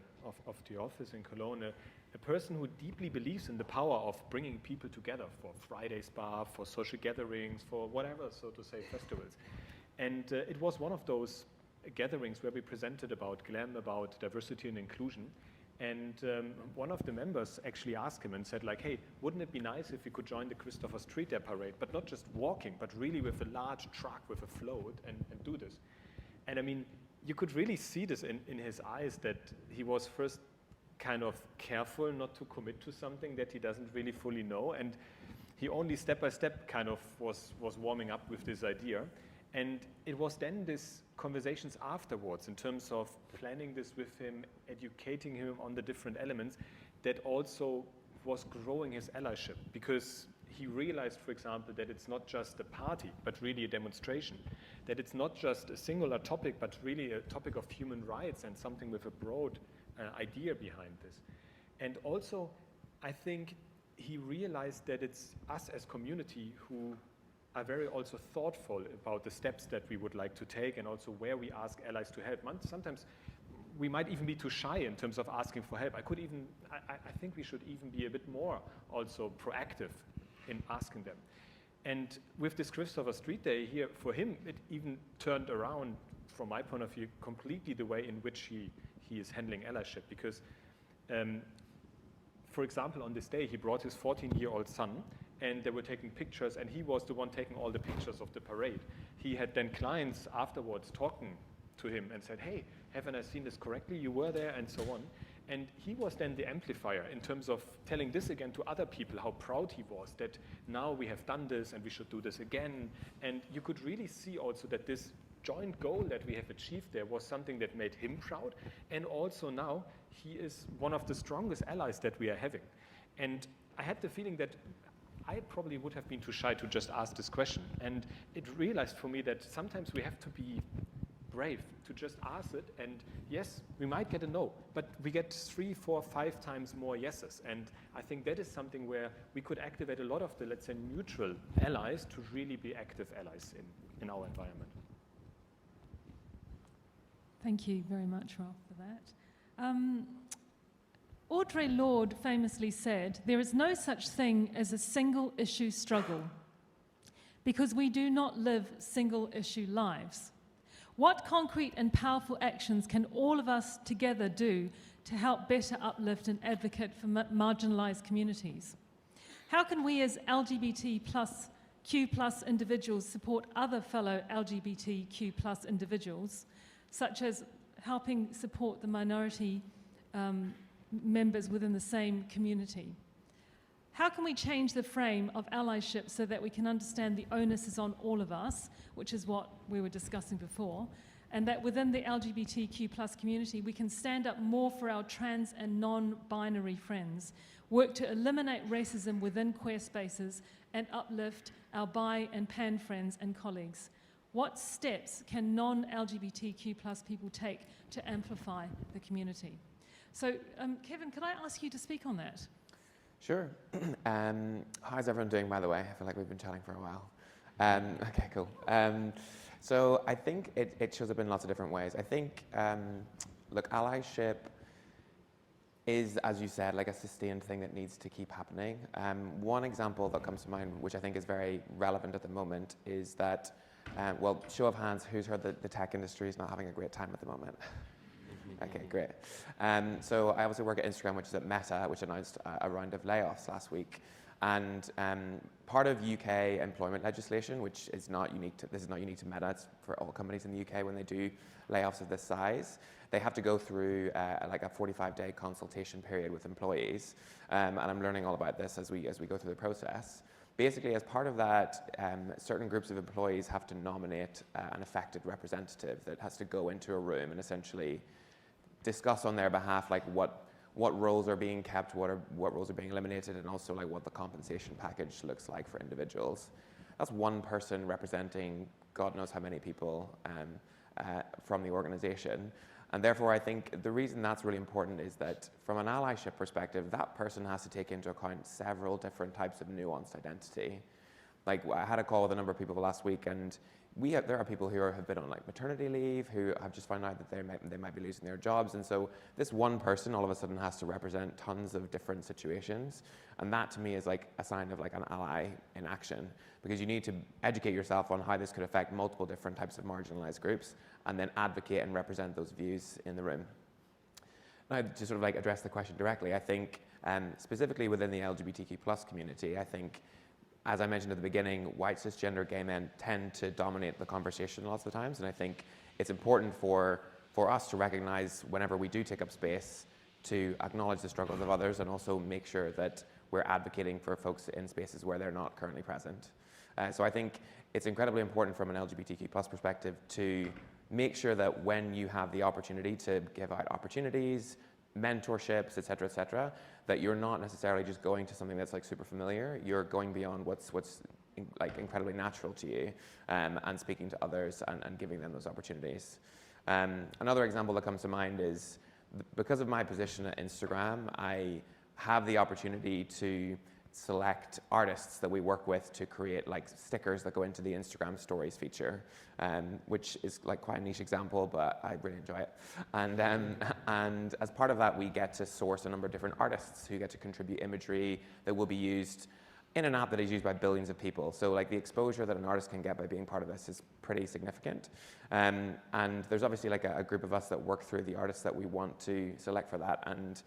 office in Cologne, a person who deeply believes in the power of bringing people together for Friday Spa, for social gatherings, for whatever, so to say, festivals. And it was one of those gatherings where we presented about GLAM, about diversity and inclusion. And one of the members actually asked him and said, like, hey, wouldn't it be nice if we could join the Christopher Street Day parade, but not just walking, but really with a large truck, with a float, and do this. And I mean, you could really see this in his eyes, that he was first kind of careful not to commit to something that he doesn't really fully know. And he only step by step kind of was warming up with this idea. And it was then this conversations afterwards in terms of planning this with him, educating him on the different elements, that also was growing his allyship, because he realized, for example, that it's not just a party, but really a demonstration, that it's not just a singular topic, but really a topic of human rights and something with a broad idea behind this. And also, I think he realized that it's us as community who are very also thoughtful about the steps that we would like to take, and also where we ask allies to help. Sometimes we might even be too shy in terms of asking for help. I think we should even be a bit more also proactive in asking them. And with this Christopher Street Day here, for him, it even turned around, from my point of view, completely the way in which he is handling allyship. Because, for example, on this day, he brought his 14-year-old son, and they were taking pictures, and he was the one taking all the pictures of the parade. He had then clients afterwards talking to him and said, hey, haven't I seen this correctly? You were there, and so on. And he was then the amplifier in terms of telling this again to other people, how proud he was that now we have done this and we should do this again. And you could really see also that this joint goal that we have achieved there was something that made him proud. And also now he is one of the strongest allies that we are having. And I had the feeling that I probably would have been too shy to just ask this question. And it realized for me that sometimes we have to be brave to just ask it. And yes, we might get a no, but we get 3, 4, 5 times more yeses. And I think that is something where we could activate a lot of the, let's say, neutral allies to really be active allies in our environment. Thank you very much, Ralph, for that. Audre Lorde famously said, there is no such thing as a single-issue struggle, because we do not live single-issue lives. What concrete and powerful actions can all of us together do to help better uplift and advocate for marginalized communities? How can we as LGBTQ+ individuals support other fellow LGBTQ+ individuals, such as helping support the minority members within the same community? How can we change the frame of allyship so that we can understand the onus is on all of us, which is what we were discussing before, and that within the LGBTQ+ community we can stand up more for our trans and non-binary friends, work to eliminate racism within queer spaces, and uplift our bi and pan friends and colleagues? What steps can non-LGBTQ+ people take to amplify the community? So, Kevin, could I ask you to speak on that? Sure. How's everyone doing, by the way? I feel like we've been chatting for a while. Okay, cool. So I think it shows up in lots of different ways. I think, look, allyship is, as you said, like a sustained thing that needs to keep happening. One example that comes to mind, which I think is very relevant at the moment, is that, well, show of hands, who's heard that the tech industry is not having a great time at the moment? Okay, great. So I also work at Instagram, which is at Meta, which announced a round of layoffs last week. And part of UK employment legislation, which is not unique to, this is not unique to Meta, it's for all companies in the UK when they do layoffs of this size, they have to go through like a 45-day consultation period with employees. And I'm learning all about this as we go through the process. Basically, as part of that, certain groups of employees have to nominate an affected representative that has to go into a room and essentially discuss on their behalf like what roles are being kept, what roles are being eliminated, and also like what the compensation package looks like for individuals. That's one person representing God knows how many people from the organization. And therefore, I think the reason that's really important is that from an allyship perspective, that person has to take into account several different types of nuanced identity. Like, I had a call with a number of people last week, and there are people who have been on like maternity leave who have just found out that they might be losing their jobs, and so this one person all of a sudden has to represent tons of different situations, and that to me is like a sign of like an ally in action, because you need to educate yourself on how this could affect multiple different types of marginalized groups, and then advocate and represent those views in the room. Now, to sort of like address the question directly, I think specifically within the LGBTQ+ community, I think, as I mentioned at the beginning, white cisgender gay men tend to dominate the conversation lots of the times, and I think it's important for us to recognize whenever we do take up space to acknowledge the struggles of others, and also make sure that we're advocating for folks in spaces where they're not currently present. So I think it's incredibly important from an LGBTQ+ perspective to make sure that when you have the opportunity to give out opportunities, mentorships, et cetera, that you're not necessarily just going to something that's like super familiar. You're going beyond what's like incredibly natural to you, and speaking to others and giving them those opportunities. Another example that comes to mind is because of my position at Instagram, I have the opportunity to select artists that we work with to create like stickers that go into the Instagram stories feature, which is like quite a niche example, but I really enjoy it. And as part of that, we get to source a number of different artists who get to contribute imagery that will be used in an app that is used by billions of people. So like the exposure that an artist can get by being part of this is pretty significant. And there's obviously like a group of us that work through the artists that we want to select for that, and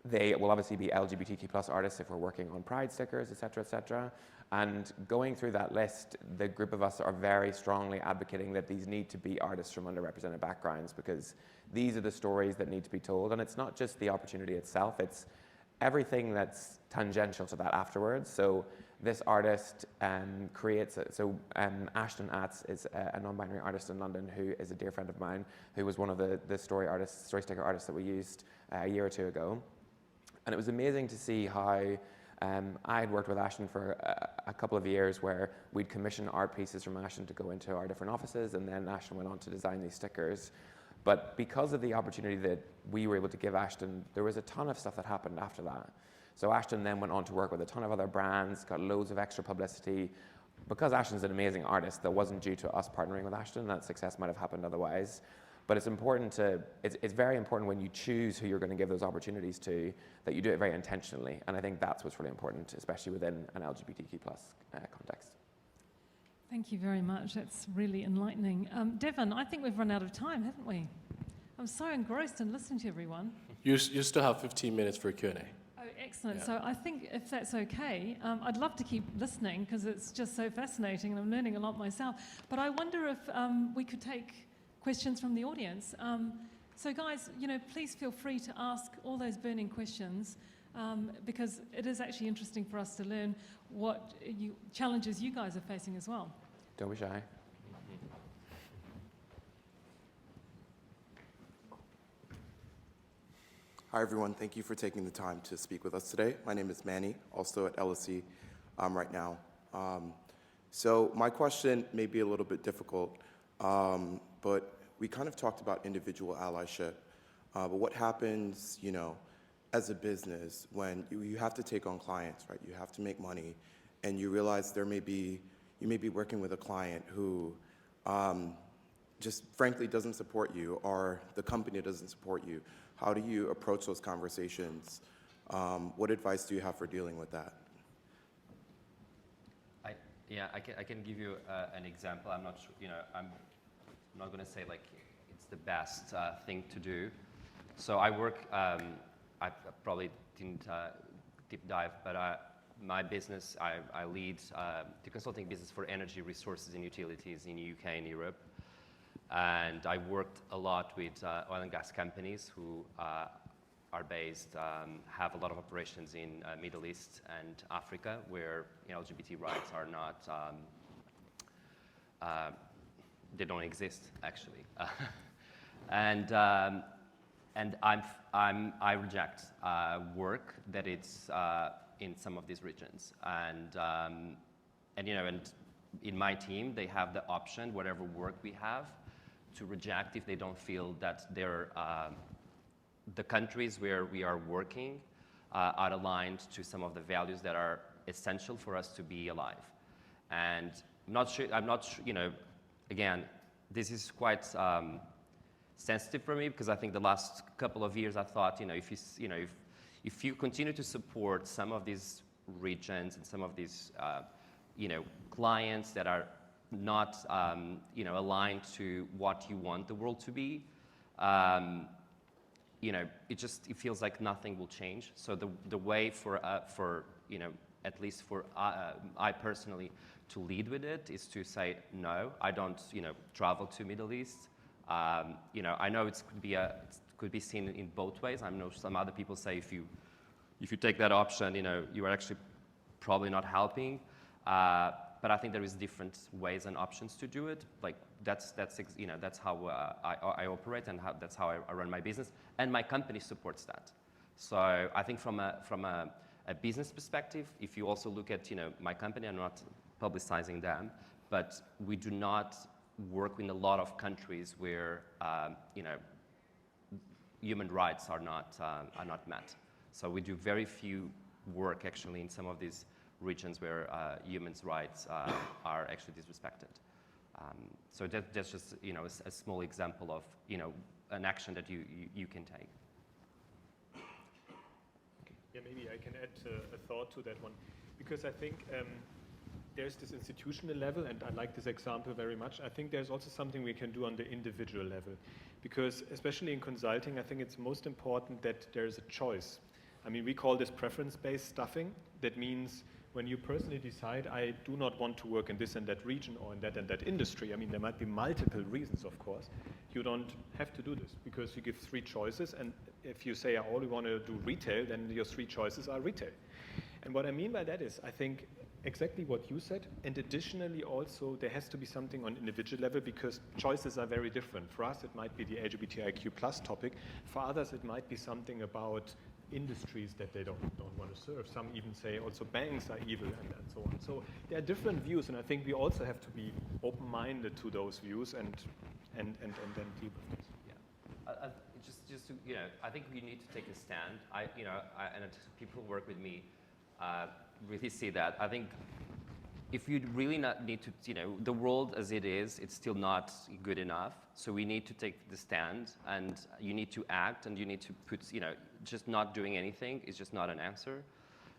they will obviously be LGBTQ+ artists if we're working on pride stickers, et cetera, and going through that list, the group of us are very strongly advocating that these need to be artists from underrepresented backgrounds, because these are the stories that need to be told, and it's not just the opportunity itself, it's everything that's tangential to that afterwards. So this artist creates, Ashton Atz is a non-binary artist in London who is a dear friend of mine, who was one of the story sticker artists that we used a year or two ago. And it was amazing to see how I had worked with Ashton for a couple of years, where we'd commission art pieces from Ashton to go into our different offices, and then Ashton went on to design these stickers. But because of the opportunity that we were able to give Ashton, there was a ton of stuff that happened after that. So Ashton then went on to work with a ton of other brands, got loads of extra publicity. Because Ashton's an amazing artist, that wasn't due to us partnering with Ashton. That success might have happened otherwise. But it's important it's very important when you choose who you're going to give those opportunities to, that you do it very intentionally. And I think that's what's really important, especially within an LGBTQ+ context. Thank you very much. That's really enlightening. Devon, I think we've run out of time, haven't we? I'm so engrossed in listening to everyone. You still have 15 minutes for a Q&A. Oh, excellent. Yeah. So I think if that's okay, I'd love to keep listening because it's just so fascinating and I'm learning a lot myself. But I wonder if we could take questions from the audience. So guys, please feel free to ask all those burning questions because it is actually interesting for us to learn what challenges you guys are facing as well. Don't be shy. Hi, everyone. Thank you for taking the time to speak with us today. My name is Manny, also at LSE right now. So my question may be a little bit difficult, but we kind of talked about individual allyship. But what happens, as a business when you have to take on clients, right? You have to make money, and you realize you may be working with a client who just frankly doesn't support you, or the company doesn't support you. How do you approach those conversations? What advice do you have for dealing with that? I can give you an example. I'm not sure, I'm not going to say like it's the best thing to do. So I work. I probably didn't deep dive, but my business, I lead the consulting business for energy resources and utilities in the UK and Europe. And I worked a lot with oil and gas companies who are based, have a lot of operations in Middle East and Africa, where LGBT rights are not, they don't exist actually. And I reject work that it's in some of these regions. And in my team, they have the option, whatever work we have, to reject if they don't feel that they're, the countries where we are working are aligned to some of the values that are essential for us to be alive. And I'm not sure, again, this is quite sensitive for me because I think the last couple of years I thought, if you continue to support some of these regions and some of these, clients that are not, aligned to what you want the world to be, it feels like nothing will change. So the way for at least for I personally to lead with it is to say no. I don't travel to Middle East. I know it could be seen in both ways. I know some other people say if you take that option, you are actually probably not helping. But I think there is different ways and options to do it. Like that's how I operate and that's how I run my business, and my company supports that. So I think from a business perspective, if you also look at my company, I'm not publicizing them, but we do not work in a lot of countries where human rights are not met. So we do very few work actually in some of these regions where human rights are actually disrespected. So that's just a small example of an action that you can take. Yeah, maybe I can add a thought to that one, because I think there's this institutional level, and I like this example very much. I think there's also something we can do on the individual level, because especially in consulting, I think it's most important that there's a choice. I mean, we call this preference-based staffing. That means when you personally decide, I do not want to work in this and that region or in that and that industry, I mean, there might be multiple reasons, of course. You don't have to do this because you give 3 choices, and if you say I only want to do retail, then your 3 choices are retail. And what I mean by that is, I think exactly what you said, and additionally also there has to be something on individual level, because choices are very different. For us, it might be the LGBTIQ+ topic. For others, it might be something about industries that they don't want to serve. Some even say also banks are evil and so on. So there are different views, and I think we also have to be open-minded to those views and then deal with this. Yeah, just to, I think we need to take a stand. And people who work with me really see that. I think if you really not need to, the world as it is, it's still not good enough. So we need to take the stand, and you need to act, and you need to put, just not doing anything is just not an answer.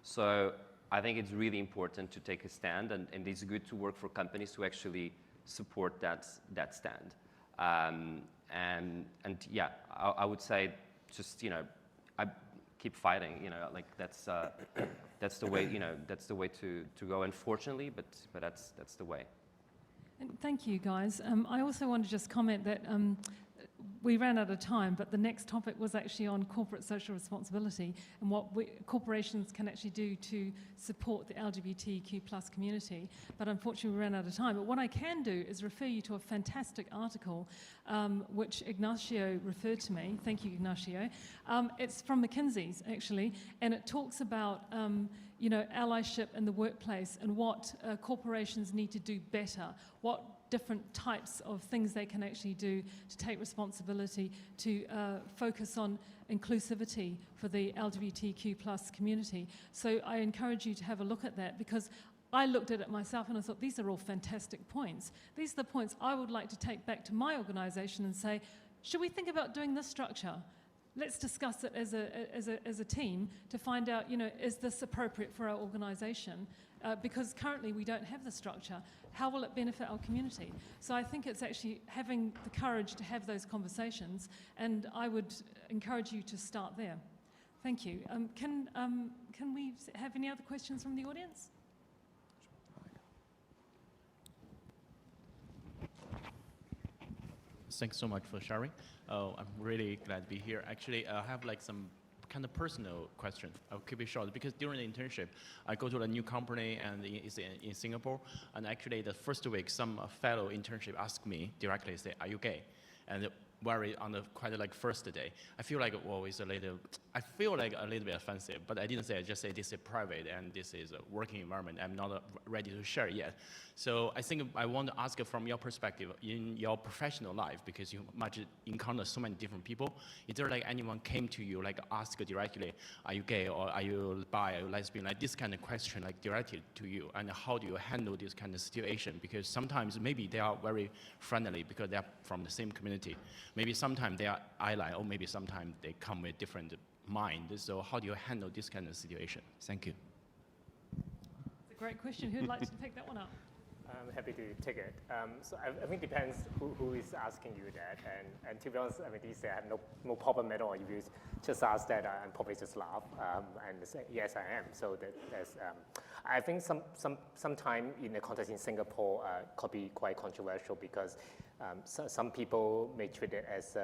So I think it's really important to take a stand, and it's good to work for companies to actually support that stand. And yeah, I would say just, I keep fighting, like that's the way, that's the way to go, unfortunately, but that's the way. And thank you, guys. I also want to just comment that we ran out of time, but the next topic was actually on corporate social responsibility and what corporations can actually do to support the LGBTQ+ community. But unfortunately, we ran out of time. But what I can do is refer you to a fantastic article which Ignacio referred to me. Thank you, Ignacio. It's from McKinsey's, actually, and it talks about allyship in the workplace and what corporations need to do better, what different types of things they can actually do to take responsibility, to focus on inclusivity for the LGBTQ+ community. So I encourage you to have a look at that, because I looked at it myself and I thought, these are all fantastic points. These are the points I would like to take back to my organization and say, should we think about doing this structure? Let's discuss it as a team to find out, is this appropriate for our organization? Because currently we don't have the structure. How will it benefit our community? So I think it's actually having the courage to have those conversations, and I would encourage you to start there. Thank you. Can we have any other questions from the audience? Thanks so much for sharing. I'm really glad to be here. Actually, I have some kind of personal question. I'll keep it short, because during the internship, I go to a new company, and it's in Singapore. And actually, the first week, some fellow internship asked me directly, say, "Are you gay?" And very on the quite like first day. I feel like, well, it's a little, I feel like a little bit offensive, but I didn't say, I just say this is private and this is a working environment. I'm not ready to share yet. So I think I want to ask from your perspective, in your professional life, because you might encounter so many different people, is there like anyone came to you, like ask directly, are you gay or are you bi, are you lesbian, like this kind of question, like directed to you, and how do you handle this kind of situation? Because sometimes maybe they are very friendly because they are from the same community. Maybe sometimes they are ally, or maybe sometimes they come with different mind. So how do you handle this kind of situation? Thank you. It's a great question. Who'd like to pick that one up? I'm happy to take it. So I think it depends who is asking you that. And to be honest, I mean, these days I have no problem at all. If you just ask that, I'm probably just laugh and say, yes, I am. So there's, I think sometime in the context in Singapore could be quite controversial because some people may treat it as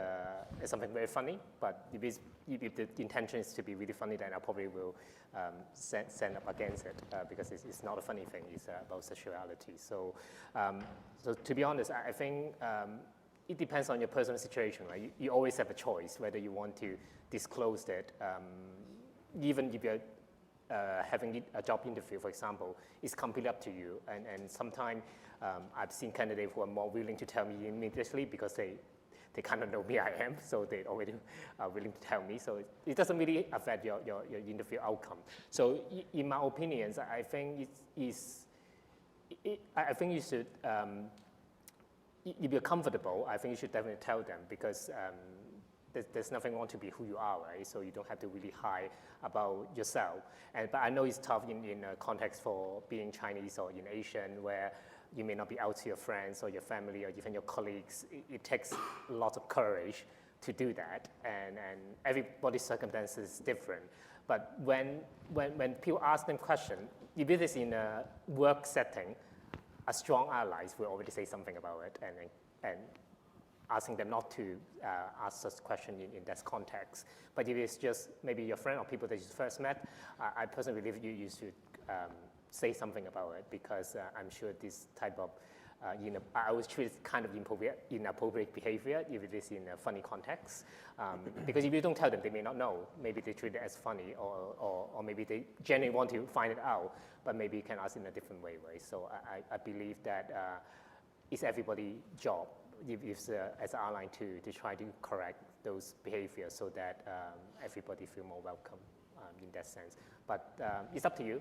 something very funny, but if the intention is to be really funny, then I probably will stand up against it because it's not a funny thing, it's about sexuality. So to be honest, I think it depends on your personal situation, right? You always have a choice whether you want to disclose that, even if you're having a job interview, for example, it's completely up to you. And sometimes I've seen candidates who are more willing to tell me immediately because they kind of know me I am, so they already are willing to tell me. So it doesn't really affect your interview outcome. So in my opinions, I think I think you should, if you're comfortable, I think you should definitely tell them because there's nothing wrong to be who you are, right? So you don't have to really hide about yourself. But I know it's tough in a context for being Chinese or in Asian where you may not be out to your friends or your family or even your colleagues. It takes a lot of courage to do that, and everybody's circumstances is different. But when people ask them questions, if it is in a work setting, a strong allies will already say something about it and asking them not to ask such question in that context. But if it's just maybe your friend or people that you first met, I personally believe you should say something about it because I'm sure this type of, I always treat it kind of inappropriate behavior if it is in a funny context. Because if you don't tell them, they may not know. Maybe they treat it as funny or maybe they genuinely want to find it out, but maybe you can ask in a different way. So I believe that it's everybody's job as an airline to try to correct those behaviors so that everybody feel more welcome in that sense. But it's up to you.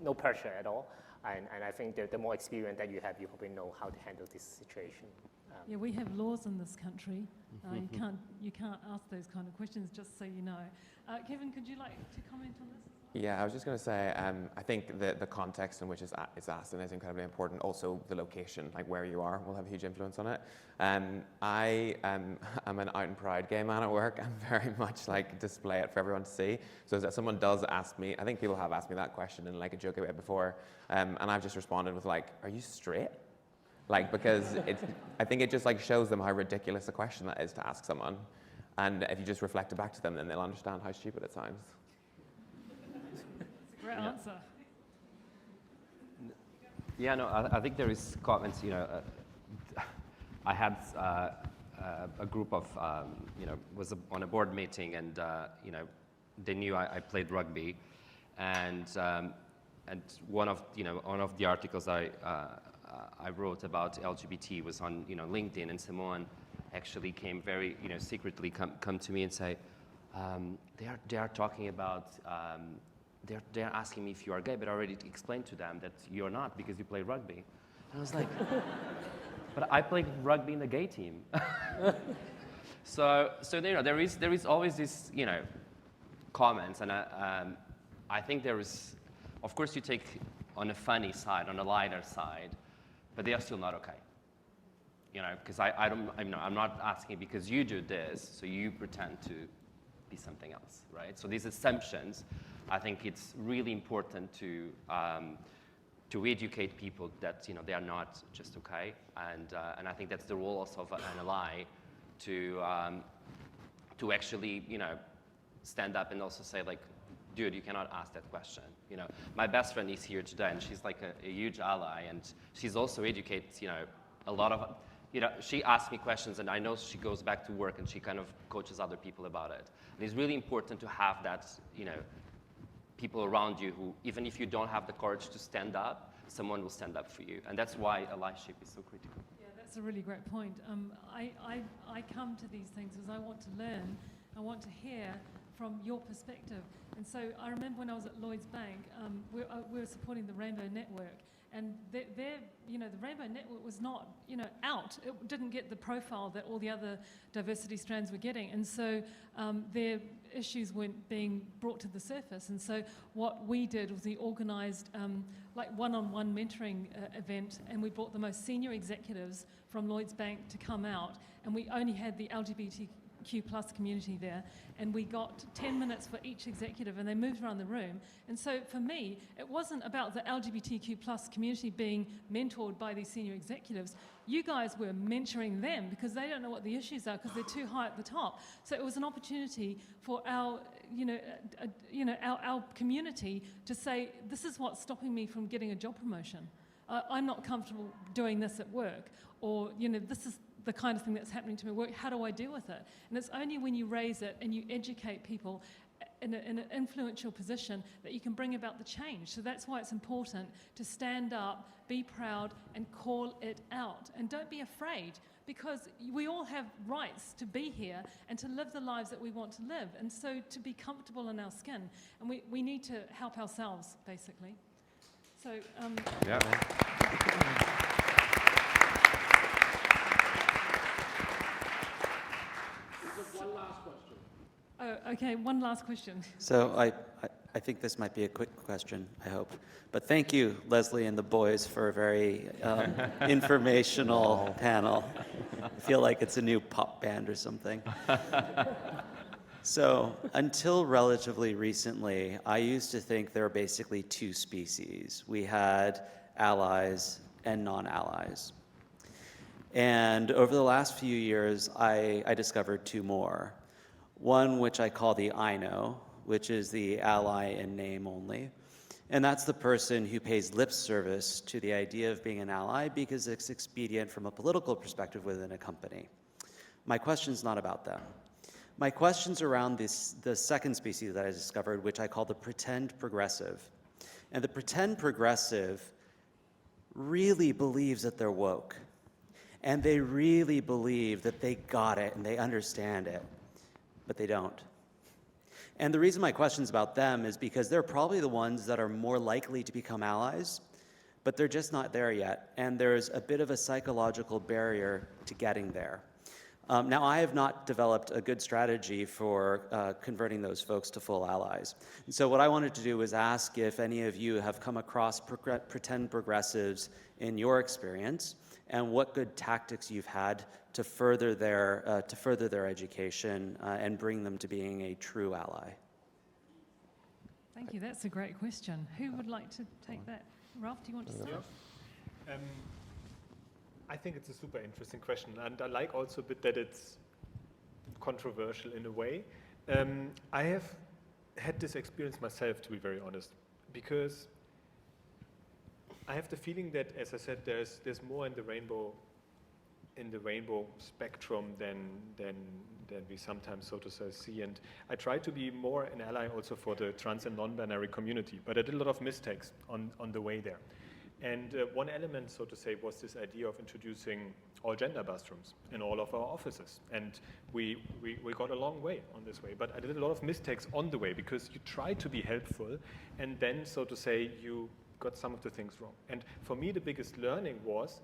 No pressure at all. And I think the more experience that you have, you probably know how to handle this situation. Yeah, we have laws in this country. You can't ask those kind of questions, just so you know. Kevin, could you like to comment on this? Yeah, I was just going to say, I think the context in which it's asked is incredibly important. Also, the location, like where you are, will have a huge influence on it. I am an out and proud gay man at work. I'm very much like display it for everyone to see. So if someone does ask me, I think people have asked me that question in like a joking way before, and I've just responded with like, "Are you straight?" Like because I think it just like shows them how ridiculous a question that is to ask someone, and if you just reflect it back to them, then they'll understand how stupid it sounds. Great answer. Yeah, no, I think there is comments, I had a group of, was on a board meeting and, they knew I played rugby and one of the articles I wrote about LGBT was on, LinkedIn, and someone actually came very, secretly come to me and say, they are talking about, they're asking me if you are gay, but I already explained to them that you're not because you play rugby. And I was like, but I play rugby in the gay team. So there is always this, comments, and I think there is, of course, you take on a funny side, on a lighter side, but they are still not okay. Because I'm not asking because you do this, so you pretend to be something else, right? So these assumptions, I think it's really important to educate people that they are not just okay, and I think that's the role also of an ally to actually stand up and also say like, dude, you cannot ask that question. My best friend is here today, and she's like a huge ally, and she's also educated a lot of she asks me questions, and I know she goes back to work and she kind of coaches other people about it. And it's really important to have that, people around you who, even if you don't have the courage to stand up, someone will stand up for you. And that's why allyship is so critical. Yeah, that's a really great point. I come to these things as I want to learn, I want to hear from your perspective. And so I remember when I was at Lloyd's Bank, we were supporting the Rainbow Network, and the Rainbow Network was not, out. It didn't get the profile that all the other diversity strands were getting, and so their issues weren't being brought to the surface. And so what we did was we organised like one-on-one mentoring event, and we brought the most senior executives from Lloyd's Bank to come out, and we only had the LGBTQ+ community there, and we got 10 minutes for each executive, and they moved around the room. And so for me, it wasn't about the LGBTQ+ community being mentored by these senior executives. You guys were mentoring them because they don't know what the issues are because they're too high at the top. So it was an opportunity for our our community to say, this is what's stopping me from getting a job promotion. I'm not comfortable doing this at work, or this is the kind of thing that's happening to me at work. How do I deal with it? And it's only when you raise it and you educate people in an influential position that you can bring about the change. So that's why it's important to stand up, be proud, and call it out. And don't be afraid, because we all have rights to be here and to live the lives that we want to live, and so to be comfortable in our skin. And we need to help ourselves, basically. So, Yeah. One last question. Oh, okay, one last question. So I think this might be a quick question, I hope. But thank you, Leslie and the boys, for a very informational panel. I feel like it's a new pop band or something. So until relatively recently, I used to think there were basically two species. We had allies and non-allies. And over the last few years, I discovered two more. One which I call the I know, which is the ally in name only. And that's the person who pays lip service to the idea of being an ally because it's expedient from a political perspective within a company. My question's not about them. My question's around the second species that I discovered, which I call the pretend progressive. And the pretend progressive really believes that they're woke. And they really believe that they got it and they understand it, but they don't. And the reason my question's about them is because they're probably the ones that are more likely to become allies, but they're just not there yet. And there's a bit of a psychological barrier to getting there. Now, I have not developed a good strategy for converting those folks to full allies. And so what I wanted to do was ask if any of you have come across pretend progressives in your experience, and what good tactics you've had to further their education and bring them to being a true ally. Thank you, that's a great question. Who would like to take that? Ralph, do you want to start? Yeah. I think it's a super interesting question, and I like also a bit that it's controversial in a way. I have had this experience myself, to be very honest, because I have the feeling that, as I said, there's more in the rainbow spectrum than we sometimes, so to say, see. And I try to be more an ally also for the trans and non-binary community, but I did a lot of mistakes on the way there. And one element, so to say, was this idea of introducing all gender bathrooms in all of our offices. And we got a long way on this way, but I did a lot of mistakes on the way because you try to be helpful, and then, so to say, you got some of the things wrong. And for me, the biggest learning was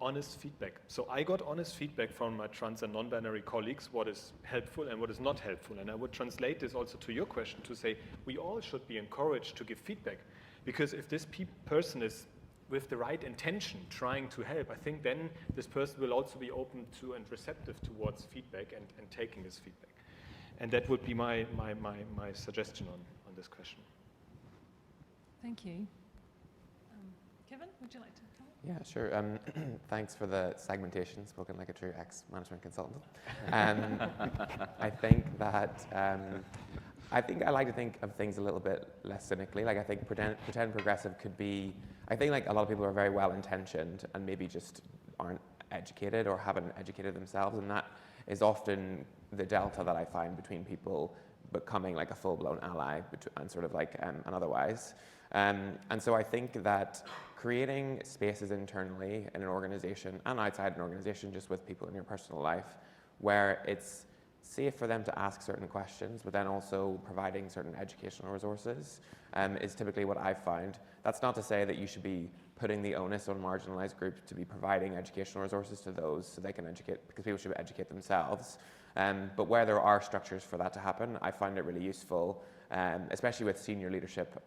honest feedback. So I got honest feedback from my trans and non-binary colleagues, what is helpful and what is not helpful. And I would translate this also to your question to say, we all should be encouraged to give feedback. Because if this person is with the right intention trying to help, I think then this person will also be open to and receptive towards feedback and taking this feedback. And that would be my suggestion on this question. Thank you. Kevin, would you like to comment? Yeah, sure. Thanks for the segmentation, spoken like a true ex-management consultant. I think that, I like to think of things a little bit less cynically. Like I think pretend progressive could be, I think like a lot of people are very well intentioned and maybe just aren't educated or haven't educated themselves, and that is often the delta that I find between people becoming like a full-blown ally and sort of like and otherwise. And so I think that creating spaces internally in an organization and outside an organization, just with people in your personal life, where it's safe for them to ask certain questions, but then also providing certain educational resources is typically what I've found. That's not to say that you should be putting the onus on marginalized groups to be providing educational resources to those so they can educate, because people should educate themselves. But where there are structures for that to happen, I find it really useful, especially with senior leadership,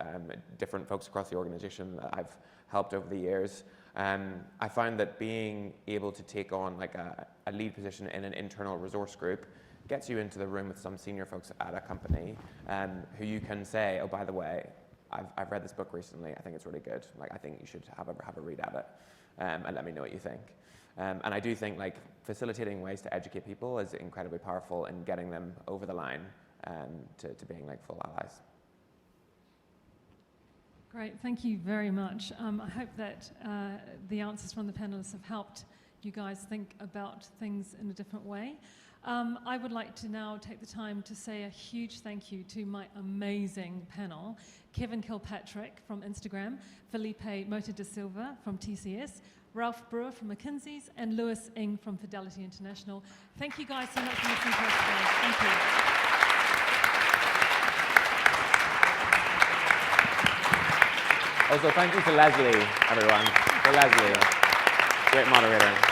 different folks across the organization that I've helped over the years. I find that being able to take on like a lead position in an internal resource group gets you into the room with some senior folks at a company who you can say, oh, by the way, I've read this book recently. I think it's really good. Like, I think you should have a read at it, and let me know what you think. And I do think like facilitating ways to educate people is incredibly powerful in getting them over the line to being like full allies. Great, thank you very much. I hope that the answers from the panelists have helped you guys think about things in a different way. I would like to now take the time to say a huge thank you to my amazing panel, Kevin Kilpatrick from Instagram, Felipe Mota da Silva from TCS, Ralph Brewer from McKinsey's, and Lewis Ng from Fidelity International. Thank you guys so much for listening to us today. Thank you. Also, thank you to Leslie, everyone. To Leslie, great moderator.